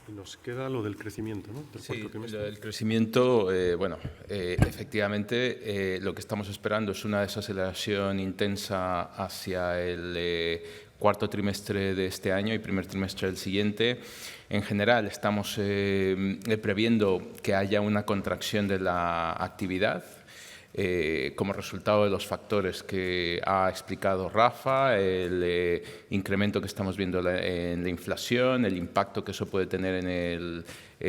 Y nos queda lo del crecimiento, ¿no? Sí, lo del crecimiento, efectivamente, lo que estamos esperando es una desaceleración intensa hacia el cuarto trimestre de este año y primer trimestre del siguiente. En general, estamos previendo que haya una contracción de la actividad como resultado de los factores que ha explicado Rafa, el incremento que estamos viendo en la inflación, el impacto que eso puede tener en el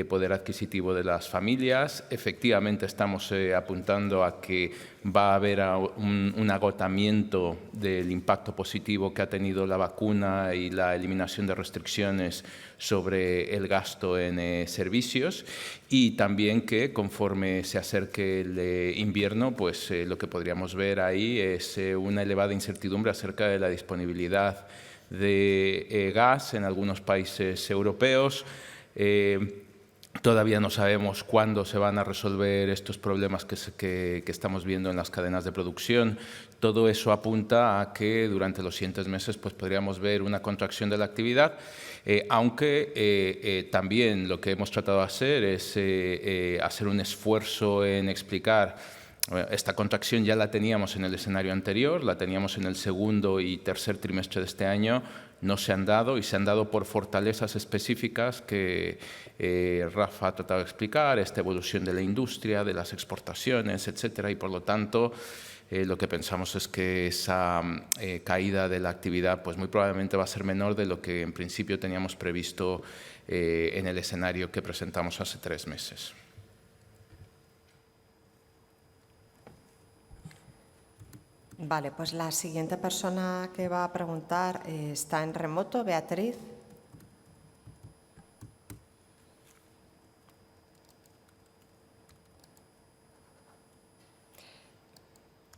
poder adquisitivo de las familias. Efectivamente, estamos apuntando a que va a haber un agotamiento del impacto positivo que ha tenido la vacuna y la eliminación de restricciones sobre el gasto en servicios, y también que conforme se acerque el invierno, pues lo que podríamos ver ahí es una elevada incertidumbre acerca de la disponibilidad de gas en algunos países europeos. Todavía no sabemos cuándo se van a resolver estos problemas que estamos viendo en las cadenas de producción. Todo eso apunta a que durante los siguientes meses pues, podríamos ver una contracción de la actividad, aunque también lo que hemos tratado de hacer es hacer un esfuerzo en explicar. Esta contracción ya la teníamos en el escenario anterior, la teníamos en el segundo y tercer trimestre de este año, no se han dado y se han dado por fortalezas específicas que Rafa ha tratado de explicar, esta evolución de la industria, de las exportaciones, etcétera, y por lo tanto lo que pensamos es que esa caída de la actividad pues muy probablemente va a ser menor de lo que en principio teníamos previsto en el escenario que presentamos hace 3 meses. Vale, pues la siguiente persona que va a preguntar está en remoto, Beatriz.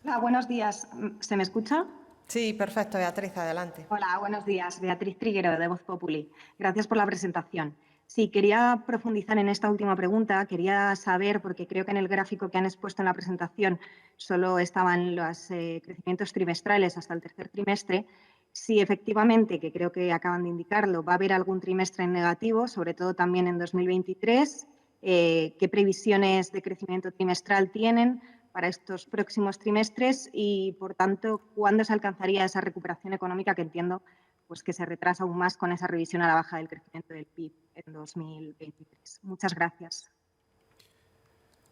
Hola, buenos días. ¿Se me escucha? Sí, perfecto, Beatriz, adelante. Hola, buenos días. Beatriz Triguero, de Voz Populi. Gracias por la presentación. Sí, quería profundizar en esta última pregunta. Quería saber, porque creo que en el gráfico que han expuesto en la presentación solo estaban los crecimientos trimestrales hasta el tercer trimestre, si efectivamente, que creo que acaban de indicarlo, va a haber algún trimestre en negativo, sobre todo también en 2023, qué previsiones de crecimiento trimestral tienen para estos próximos trimestres y, por tanto, cuándo se alcanzaría esa recuperación económica que entiendo pues, que se retrasa aún más con esa revisión a la baja del crecimiento del PIB en 2023. Muchas gracias.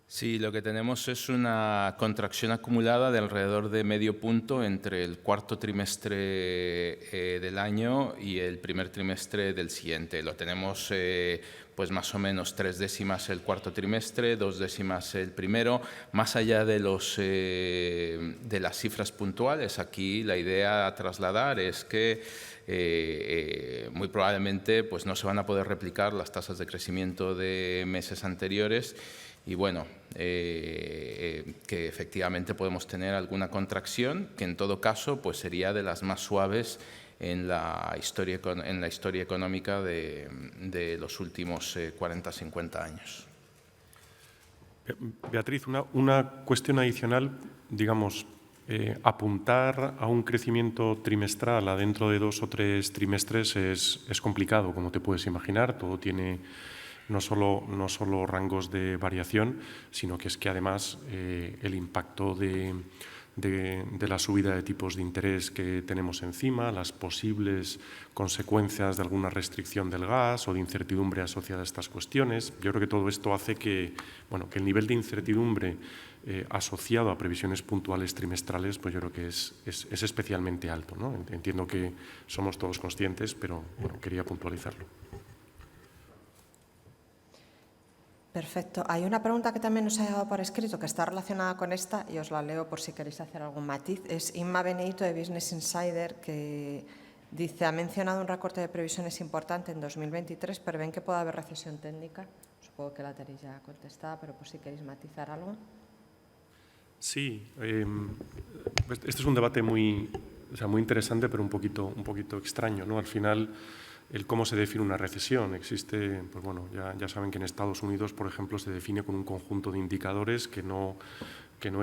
Sí, lo que tenemos es una contracción acumulada de alrededor de medio punto entre el cuarto trimestre del año y el primer trimestre del siguiente. Lo tenemos pues más o menos 3 décimas el cuarto trimestre, 2 décimas el primero. Más allá de las cifras puntuales, aquí la idea a trasladar es que muy probablemente pues no se van a poder replicar las tasas de crecimiento de meses anteriores. Y bueno, que efectivamente podemos tener alguna contracción, que en todo caso pues sería de las más suaves en la historia económica de los últimos 40-50 años. Beatriz, una cuestión adicional, digamos, apuntar a un crecimiento trimestral a dentro de 2 o 3 trimestres es complicado, como te puedes imaginar. Todo tiene no solo rangos de variación, sino que es que además el impacto de la subida de tipos de interés que tenemos encima, las posibles consecuencias de alguna restricción del gas o de incertidumbre asociada a estas cuestiones. Yo creo que todo esto hace que el nivel de incertidumbre asociado a previsiones puntuales trimestrales, pues yo creo que es especialmente alto, ¿no? Entiendo que somos todos conscientes, pero bueno, quería puntualizarlo. Perfecto. Hay una pregunta que también nos ha llegado por escrito que está relacionada con esta y os la leo por si queréis hacer algún matiz. Es Inma Benedito de Business Insider que dice, ha mencionado un recorte de previsiones importante en 2023, pero ven que puede haber recesión técnica. Supongo que la tenéis ya contestada, pero por si queréis matizar algo. Sí, este es un debate muy interesante, pero un poquito extraño, ¿no? Al final, el cómo se define una recesión. Existe, pues bueno, ya saben que en Estados Unidos, por ejemplo, se define con un conjunto de indicadores que no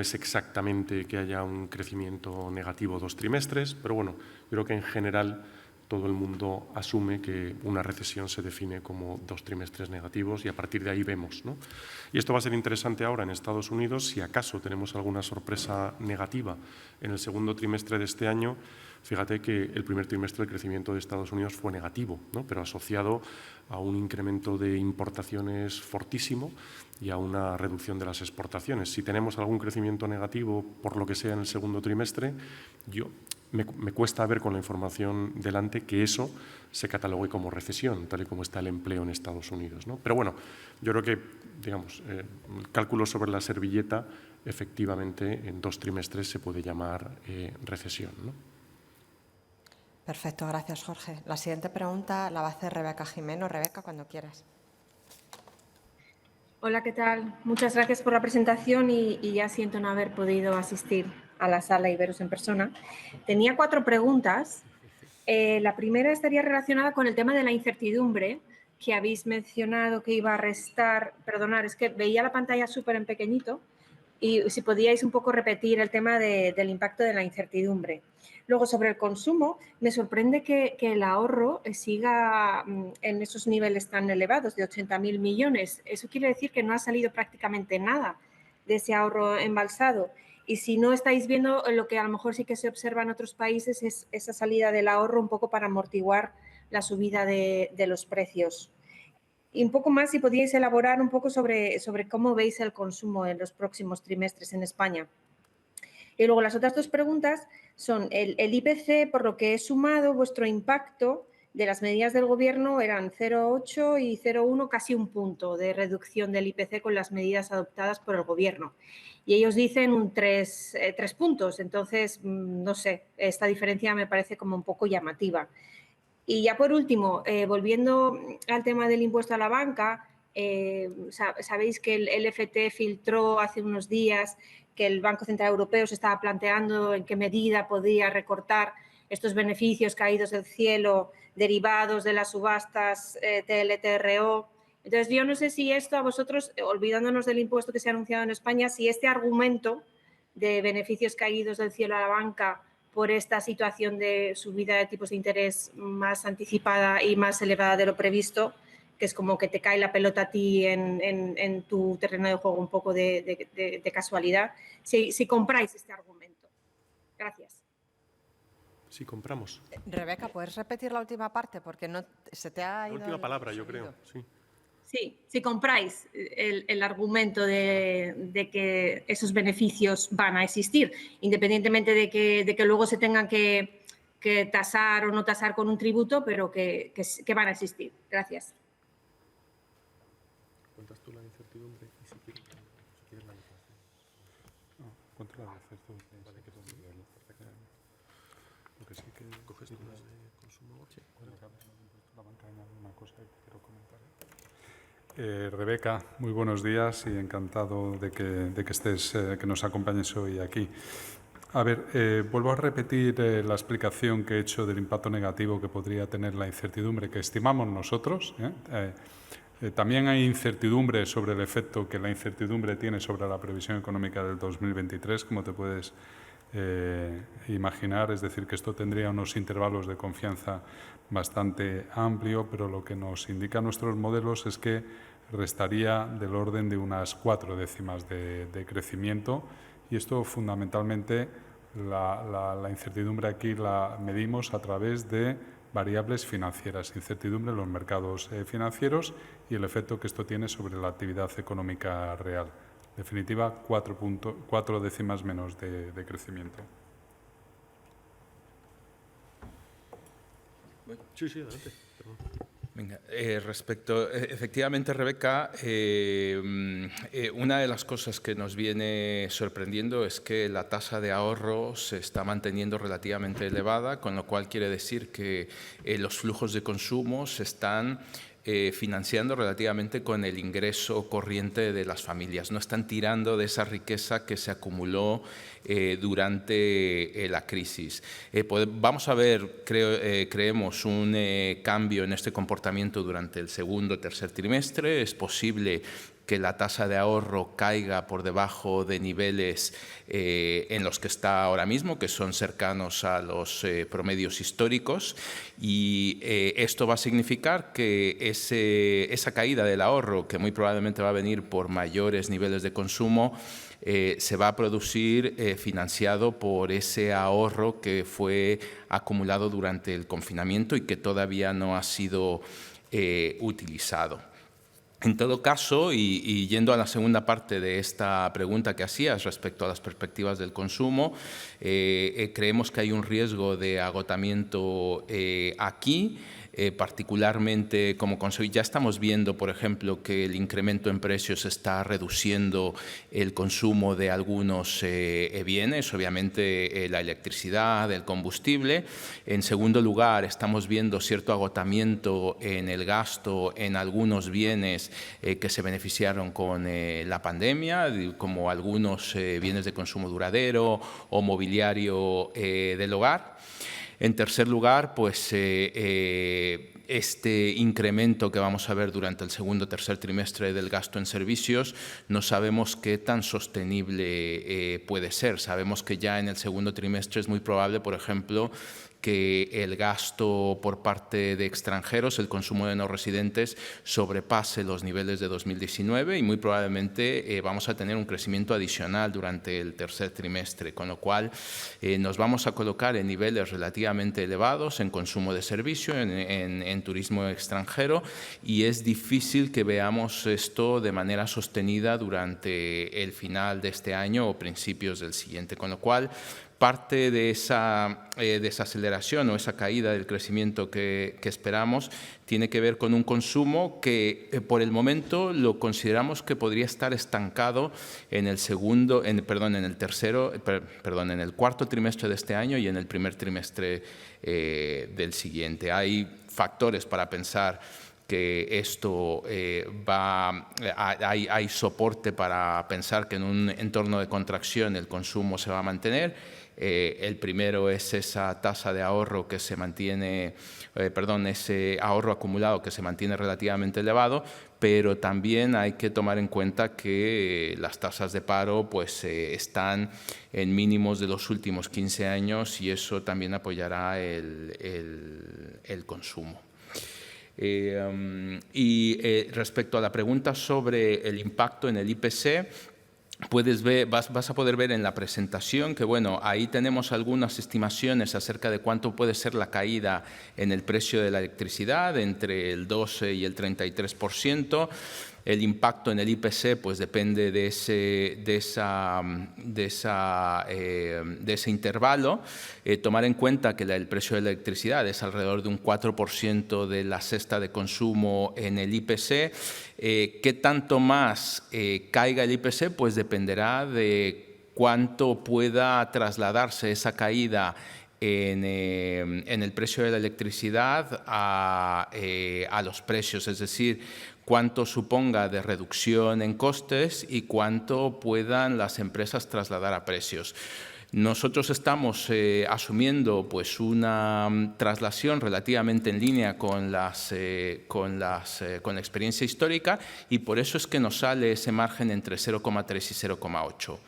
es exactamente que haya un crecimiento negativo 2 trimestres, pero bueno, yo creo que en general todo el mundo asume que una recesión se define como 2 trimestres negativos y a partir de ahí vemos, ¿no? Y esto va a ser interesante ahora en Estados Unidos. Si acaso tenemos alguna sorpresa negativa en el segundo trimestre de este año, fíjate que el primer trimestre el crecimiento de Estados Unidos fue negativo, ¿no? Pero asociado a un incremento de importaciones fortísimo y a una reducción de las exportaciones. Si tenemos algún crecimiento negativo, por lo que sea, en el segundo trimestre, me cuesta ver con la información delante que eso se catalogue como recesión, tal y como está el empleo en Estados Unidos, ¿no? Pero bueno, yo creo que, digamos, el cálculo sobre la servilleta, efectivamente, en 2 trimestres se puede llamar recesión, ¿no? Perfecto, gracias, Jorge. La siguiente pregunta la va a hacer Rebeca Jimeno. Rebeca, cuando quieras. Hola, ¿qué tal? Muchas gracias por la presentación y ya siento no haber podido asistir a la sala y veros en persona. Tenía 4 preguntas. La primera estaría relacionada con el tema de la incertidumbre que habéis mencionado que iba a restar. Perdonad, es que veía la pantalla súper en pequeñito y si podíais un poco repetir el tema del impacto de la incertidumbre. Luego, sobre el consumo, me sorprende que el ahorro siga en esos niveles tan elevados de 80.000 millones. Eso quiere decir que no ha salido prácticamente nada de ese ahorro embalsado. Y si no estáis viendo, lo que a lo mejor sí que se observa en otros países es esa salida del ahorro un poco para amortiguar la subida de los precios. Y un poco más, si podíais elaborar un poco sobre cómo veis el consumo en los próximos trimestres en España. Y luego las otras 2 preguntas son el IPC, por lo que he sumado, vuestro impacto de las medidas del Gobierno eran 0,8 y 0,1, casi un punto de reducción del IPC con las medidas adoptadas por el Gobierno. Y ellos dicen 3 puntos, entonces, no sé, esta diferencia me parece como un poco llamativa. Y ya por último, volviendo al tema del impuesto a la banca, sabéis que el LFT filtró hace unos días que el Banco Central Europeo se estaba planteando en qué medida podía recortar estos beneficios caídos del cielo derivados de las subastas TLTRO. Entonces, yo no sé si esto a vosotros, olvidándonos del impuesto que se ha anunciado en España, si este argumento de beneficios caídos del cielo a la banca por esta situación de subida de tipos de interés más anticipada y más elevada de lo previsto, que es como que te cae la pelota a ti en tu terreno de juego un poco de casualidad, si compráis este argumento. Gracias. Sí, compramos. Rebeca, ¿puedes repetir la última parte? Porque no se te ha ido... La última palabra, yo creo, sí. Sí, si compráis el argumento de que esos beneficios van a existir, independientemente de que luego se tengan que tasar o no tasar con un tributo, pero que van a existir. Gracias. ¿Cuentas tú la incertidumbre? Y si quieres la inflación. No, ¿cuánto la haces tú? Vale, que tú lo que sí que coges tú las de consumo. Sí. La banca en alguna cosa que quiero comentar. Rebeca, muy buenos días y encantado de que estés, que nos acompañes hoy aquí. A ver, vuelvo a repetir la explicación que he hecho del impacto negativo que podría tener la incertidumbre que estimamos nosotros. También hay incertidumbre sobre el efecto que la incertidumbre tiene sobre la previsión económica del 2023, como te puedes imaginar. Es decir, que esto tendría unos intervalos de confianza bastante amplio, pero lo que nos indican nuestros modelos es que restaría del orden de unas 4 décimas de crecimiento. Y esto fundamentalmente, la incertidumbre aquí la medimos a través de variables financieras, incertidumbre en los mercados financieros y el efecto que esto tiene sobre la actividad económica real. En definitiva, 4 décimas menos de crecimiento. Sí, adelante. Venga, efectivamente, Rebeca, una de las cosas que nos viene sorprendiendo es que la tasa de ahorro se está manteniendo relativamente elevada, con lo cual quiere decir que los flujos de consumo se están financiando relativamente con el ingreso corriente de las familias. No están tirando de esa riqueza que se acumuló durante la crisis. Vamos a ver, creemos, un cambio en este comportamiento durante el segundo o tercer trimestre. Es posible que la tasa de ahorro caiga por debajo de niveles en los que está ahora mismo, que son cercanos a los promedios históricos, y esto va a significar que esa caída del ahorro, que muy probablemente va a venir por mayores niveles de consumo, se va a producir financiado por ese ahorro que fue acumulado durante el confinamiento y que todavía no ha sido utilizado. En todo caso, y yendo a la segunda parte de esta pregunta que hacías respecto a las perspectivas del consumo, creemos que hay un riesgo de agotamiento aquí, particularmente como ya estamos viendo, por ejemplo, que el incremento en precios está reduciendo el consumo de algunos bienes, obviamente la electricidad, el combustible. En segundo lugar, estamos viendo cierto agotamiento en el gasto en algunos bienes que se beneficiaron con la pandemia, como algunos bienes de consumo duradero o mobiliario del hogar. En tercer lugar, pues este incremento que vamos a ver durante el segundo o tercer trimestre del gasto en servicios, no sabemos qué tan sostenible puede ser. Sabemos que ya en el segundo trimestre es muy probable, por ejemplo, que el gasto por parte de extranjeros, el consumo de no residentes, sobrepase los niveles de 2019 y muy probablemente vamos a tener un crecimiento adicional durante el tercer trimestre, con lo cual nos vamos a colocar en niveles relativamente elevados en consumo de servicio, en turismo extranjero, y es difícil que veamos esto de manera sostenida durante el final de este año o principios del siguiente, con lo cual parte de esa desaceleración o esa caída del crecimiento que esperamos tiene que ver con un consumo que por el momento lo consideramos que podría estar estancado en el cuarto trimestre de este año y en el primer trimestre del siguiente. Hay factores para pensar que esto hay soporte para pensar que en un entorno de contracción el consumo se va a mantener. El primero es esa tasa de ahorro que se mantiene, ese ahorro acumulado que se mantiene relativamente elevado, pero también hay que tomar en cuenta que las tasas de paro pues, están en mínimos de los últimos 15 años y eso también apoyará el consumo. Respecto a la pregunta sobre el impacto en el IPC, vas a poder ver en la presentación que, bueno, ahí tenemos algunas estimaciones acerca de cuánto puede ser la caída en el precio de la electricidad, entre el 12 y el 33%. El impacto en el IPC pues, depende de ese intervalo. Tomar en cuenta que el precio de la electricidad es alrededor de un 4% de la cesta de consumo en el IPC. ¿Qué tanto más caiga el IPC? Pues dependerá de cuánto pueda trasladarse esa caída en el precio de la electricidad a los precios, es decir, cuánto suponga de reducción en costes y cuánto puedan las empresas trasladar a precios. Nosotros estamos asumiendo pues, una traslación relativamente en línea con la experiencia histórica y por eso es que nos sale ese margen entre 0,3 y 0,8.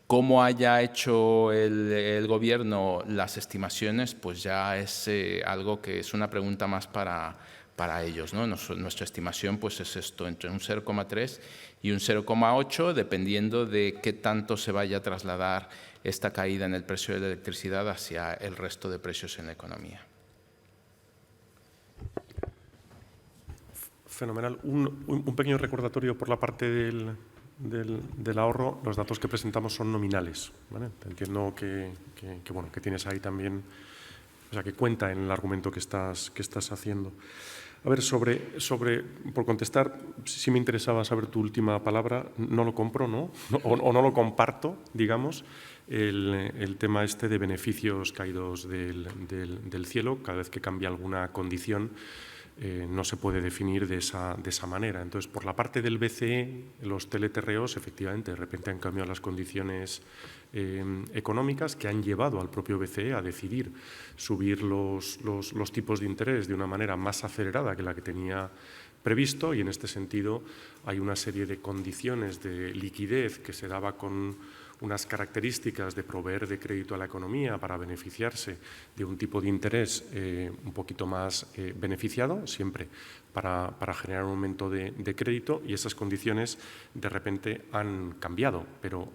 Cómo haya hecho el Gobierno las estimaciones, pues ya es algo que es una pregunta más para ellos, ¿no? Nuestra estimación pues, es esto, entre un 0,3 y un 0,8, dependiendo de qué tanto se vaya a trasladar esta caída en el precio de la electricidad hacia el resto de precios en la economía. Fenomenal. Un pequeño recordatorio por la parte del ahorro. Los datos que presentamos son nominales, ¿vale? Entiendo que tienes ahí también, o sea, que cuenta en el argumento que estás haciendo. A ver, por contestar, sí me interesaba saber tu última palabra. No lo compro, ¿no? O no lo comparto, digamos, el tema este de beneficios caídos del cielo. Cada vez que cambia alguna condición, no se puede definir de esa manera. Entonces, por la parte del BCE, los TLTROs, efectivamente, de repente han cambiado las condiciones económicas que han llevado al propio BCE a decidir subir los tipos de interés de una manera más acelerada que la que tenía previsto, y en este sentido hay una serie de condiciones de liquidez que se daba con unas características de proveer de crédito a la economía para beneficiarse de un tipo de interés un poquito más beneficiado, siempre para generar un aumento de crédito, y esas condiciones de repente han cambiado, pero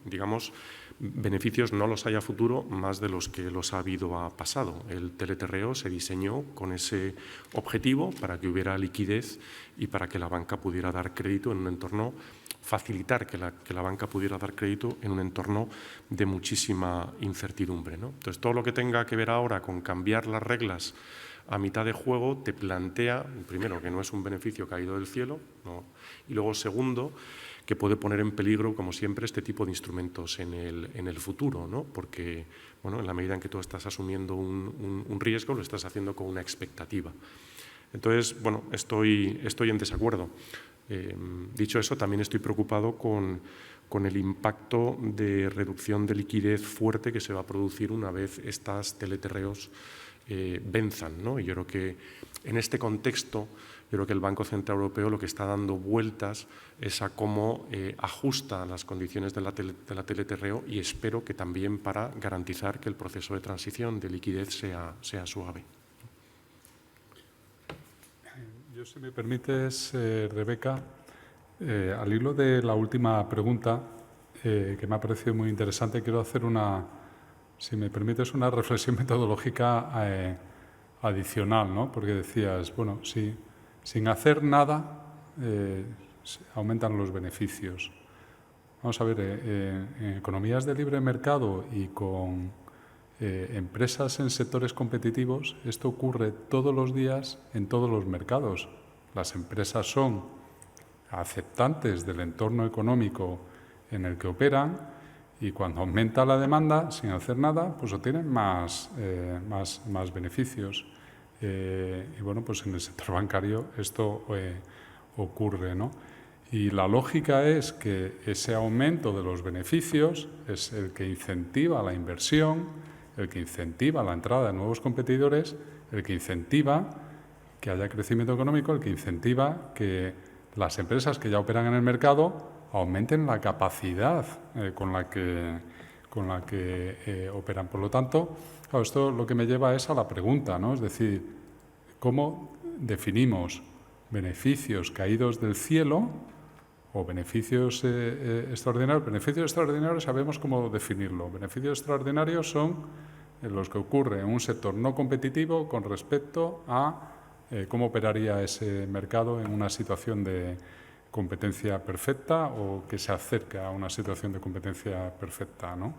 digamos beneficios no los hay a futuro más de los que los ha habido a pasado. El TLTRO se diseñó con ese objetivo para que hubiera liquidez y para que la banca pudiera dar crédito en un entorno, facilitar que la banca pudiera dar crédito en un entorno de muchísima incertidumbre, ¿no? Entonces, todo lo que tenga que ver ahora con cambiar las reglas a mitad de juego te plantea, primero, que no es un beneficio caído del cielo, ¿no? Y luego, segundo, que puede poner en peligro, como siempre, este tipo de instrumentos en el futuro, ¿no? Porque, bueno, en la medida en que tú estás asumiendo un riesgo, lo estás haciendo con una expectativa. Entonces, bueno, estoy en desacuerdo. Dicho eso, también estoy preocupado con el impacto de reducción de liquidez fuerte que se va a producir una vez estas TLTROs venzan, ¿no? Y yo creo que en este contexto, yo creo que el Banco Central Europeo lo que está dando vueltas es a cómo ajusta las condiciones de la TLTRO, y espero que también para garantizar que el proceso de transición de liquidez sea suave. Yo, si me permites, Rebeca, al hilo de la última pregunta, que me ha parecido muy interesante, quiero hacer si me permites, una reflexión metodológica adicional, ¿no? Porque decías, bueno, sin hacer nada aumentan los beneficios. Vamos a ver, en economías de libre mercado y con empresas en sectores competitivos, esto ocurre todos los días en todos los mercados. Las empresas son aceptantes del entorno económico en el que operan, y cuando aumenta la demanda, sin hacer nada, pues obtienen más beneficios. Y bueno, pues en el sector bancario esto ocurre, ¿no? Y la lógica es que ese aumento de los beneficios es el que incentiva la inversión, el que incentiva la entrada de nuevos competidores, el que incentiva que haya crecimiento económico, el que incentiva que las empresas que ya operan en el mercado aumenten la capacidad con la que operan. Por lo tanto, claro, esto lo que me lleva es a la pregunta, ¿no? Es decir, ¿cómo definimos beneficios caídos del cielo o beneficios extraordinarios? Beneficios extraordinarios sabemos cómo definirlo. Beneficios extraordinarios son los que ocurren en un sector no competitivo con respecto a cómo operaría ese mercado en una situación de competencia perfecta o que se acerca a una situación de competencia perfecta, ¿no?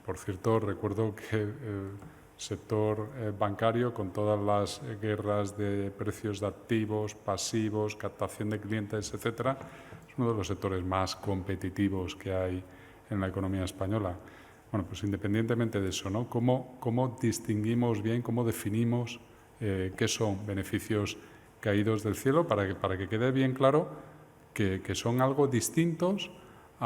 Por cierto, recuerdo que el sector bancario, con todas las guerras de precios de activos, pasivos, captación de clientes, etcétera, es uno de los sectores más competitivos que hay en la economía española. Bueno, pues independientemente de eso, ¿no? ¿Cómo distinguimos bien, cómo definimos qué son beneficios caídos del cielo para que quede bien claro que son algo distintos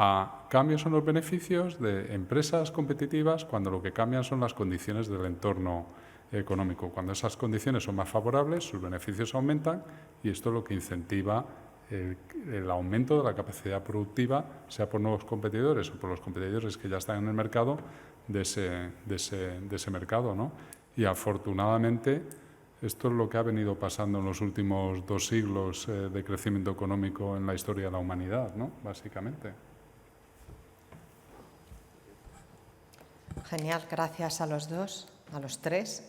a cambios en los beneficios de empresas competitivas cuando lo que cambian son las condiciones del entorno económico. Cuando esas condiciones son más favorables, sus beneficios aumentan y esto es lo que incentiva el aumento de la capacidad productiva, sea por nuevos competidores o por los competidores que ya están en el mercado, de ese mercado, ¿no? Y afortunadamente esto es lo que ha venido pasando en los últimos 2 siglos de crecimiento económico en la historia de la humanidad, ¿no? Básicamente. Genial, gracias a los dos, a los tres.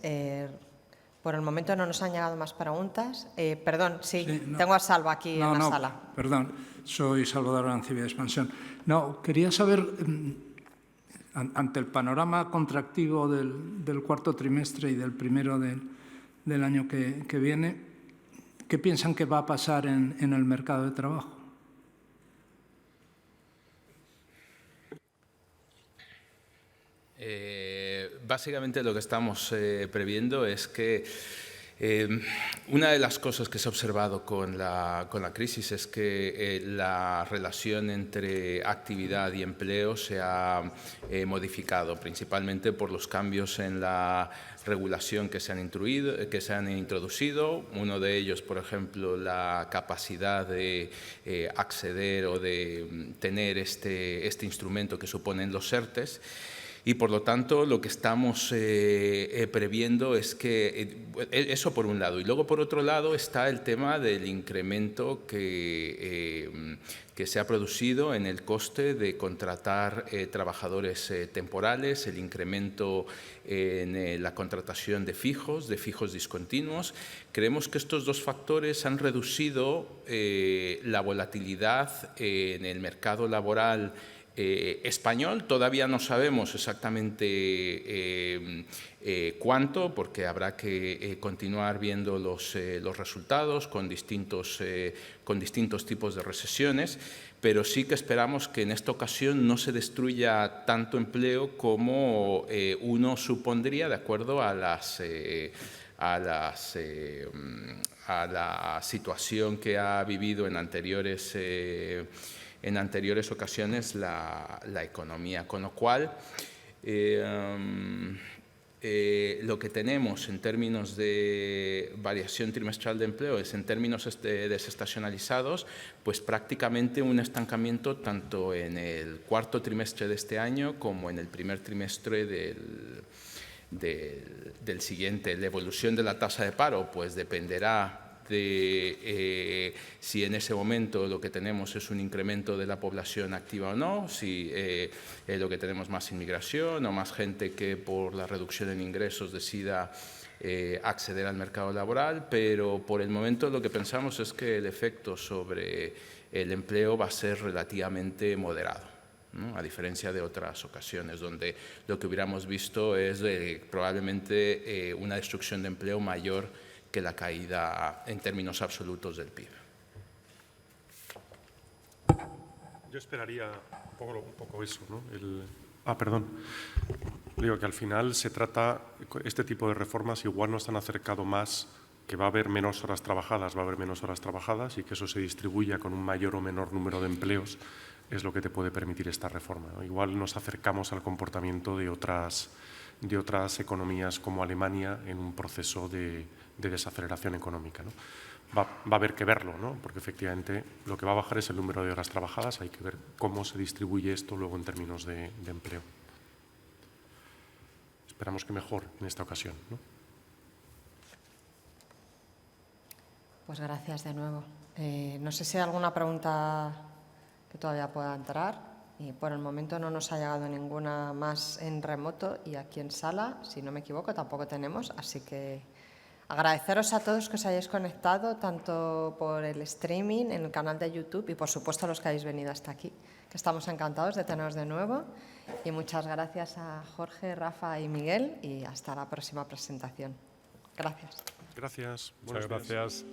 Por el momento no nos han llegado más preguntas. Perdón, sí, no, tengo a Salva aquí en la sala. Perdón, soy Salvador Arancibia de Expansión. No, quería saber, ante el panorama contractivo del cuarto trimestre y del primero del año que viene, ¿qué piensan que va a pasar en el mercado de trabajo? Básicamente lo que estamos previendo es que una de las cosas que se ha observado con la crisis es que la relación entre actividad y empleo se ha modificado, principalmente por los cambios en la regulación que se han introducido. Uno de ellos, por ejemplo, la capacidad de acceder o de tener este instrumento que suponen los ERTEs. Y, por lo tanto, lo que estamos previendo es que eso por un lado. Y luego, por otro lado, está el tema del incremento que se ha producido en el coste de contratar trabajadores temporales, el incremento en la contratación de fijos discontinuos. Creemos que estos dos factores han reducido la volatilidad en el mercado laboral español. Todavía no sabemos exactamente cuánto, porque habrá que continuar viendo los resultados con distintos tipos de recesiones, pero sí que esperamos que en esta ocasión no se destruya tanto empleo como uno supondría de acuerdo a la situación que ha vivido en anteriores ocasiones la economía, con lo cual lo que tenemos en términos de variación trimestral de empleo es en términos desestacionalizados, pues prácticamente un estancamiento tanto en el cuarto trimestre de este año como en el primer trimestre del siguiente. La evolución de la tasa de paro pues dependerá de si en ese momento lo que tenemos es un incremento de la población activa o no, si lo que tenemos más inmigración o más gente que por la reducción en ingresos decida acceder al mercado laboral, pero por el momento lo que pensamos es que el efecto sobre el empleo va a ser relativamente moderado, ¿no? A diferencia de otras ocasiones donde lo que hubiéramos visto es probablemente una destrucción de empleo mayor que la caída en términos absolutos del PIB. Yo esperaría un poco eso, ¿no? Digo que al final se trata, este tipo de reformas igual nos han acercado más que va a haber menos horas trabajadas, y que eso se distribuya con un mayor o menor número de empleos es lo que te puede permitir esta reforma, ¿no? Igual nos acercamos al comportamiento de otras economías como Alemania en un proceso de desaceleración económica, ¿no? Va a haber que verlo, ¿no? Porque efectivamente lo que va a bajar es el número de horas trabajadas, hay que ver cómo se distribuye esto luego en términos de empleo. Esperamos que mejor en esta ocasión, ¿no? Pues gracias de nuevo. No sé si hay alguna pregunta que todavía pueda entrar. Y por el momento no nos ha llegado ninguna más en remoto y aquí en sala, si no me equivoco, tampoco tenemos. Así que agradeceros a todos que os hayáis conectado, tanto por el streaming, en el canal de YouTube y, por supuesto, a los que habéis venido hasta aquí, que estamos encantados de teneros de nuevo. Y muchas gracias a Jorge, Rafa y Miguel y hasta la próxima presentación. Gracias. Gracias. Muchas gracias.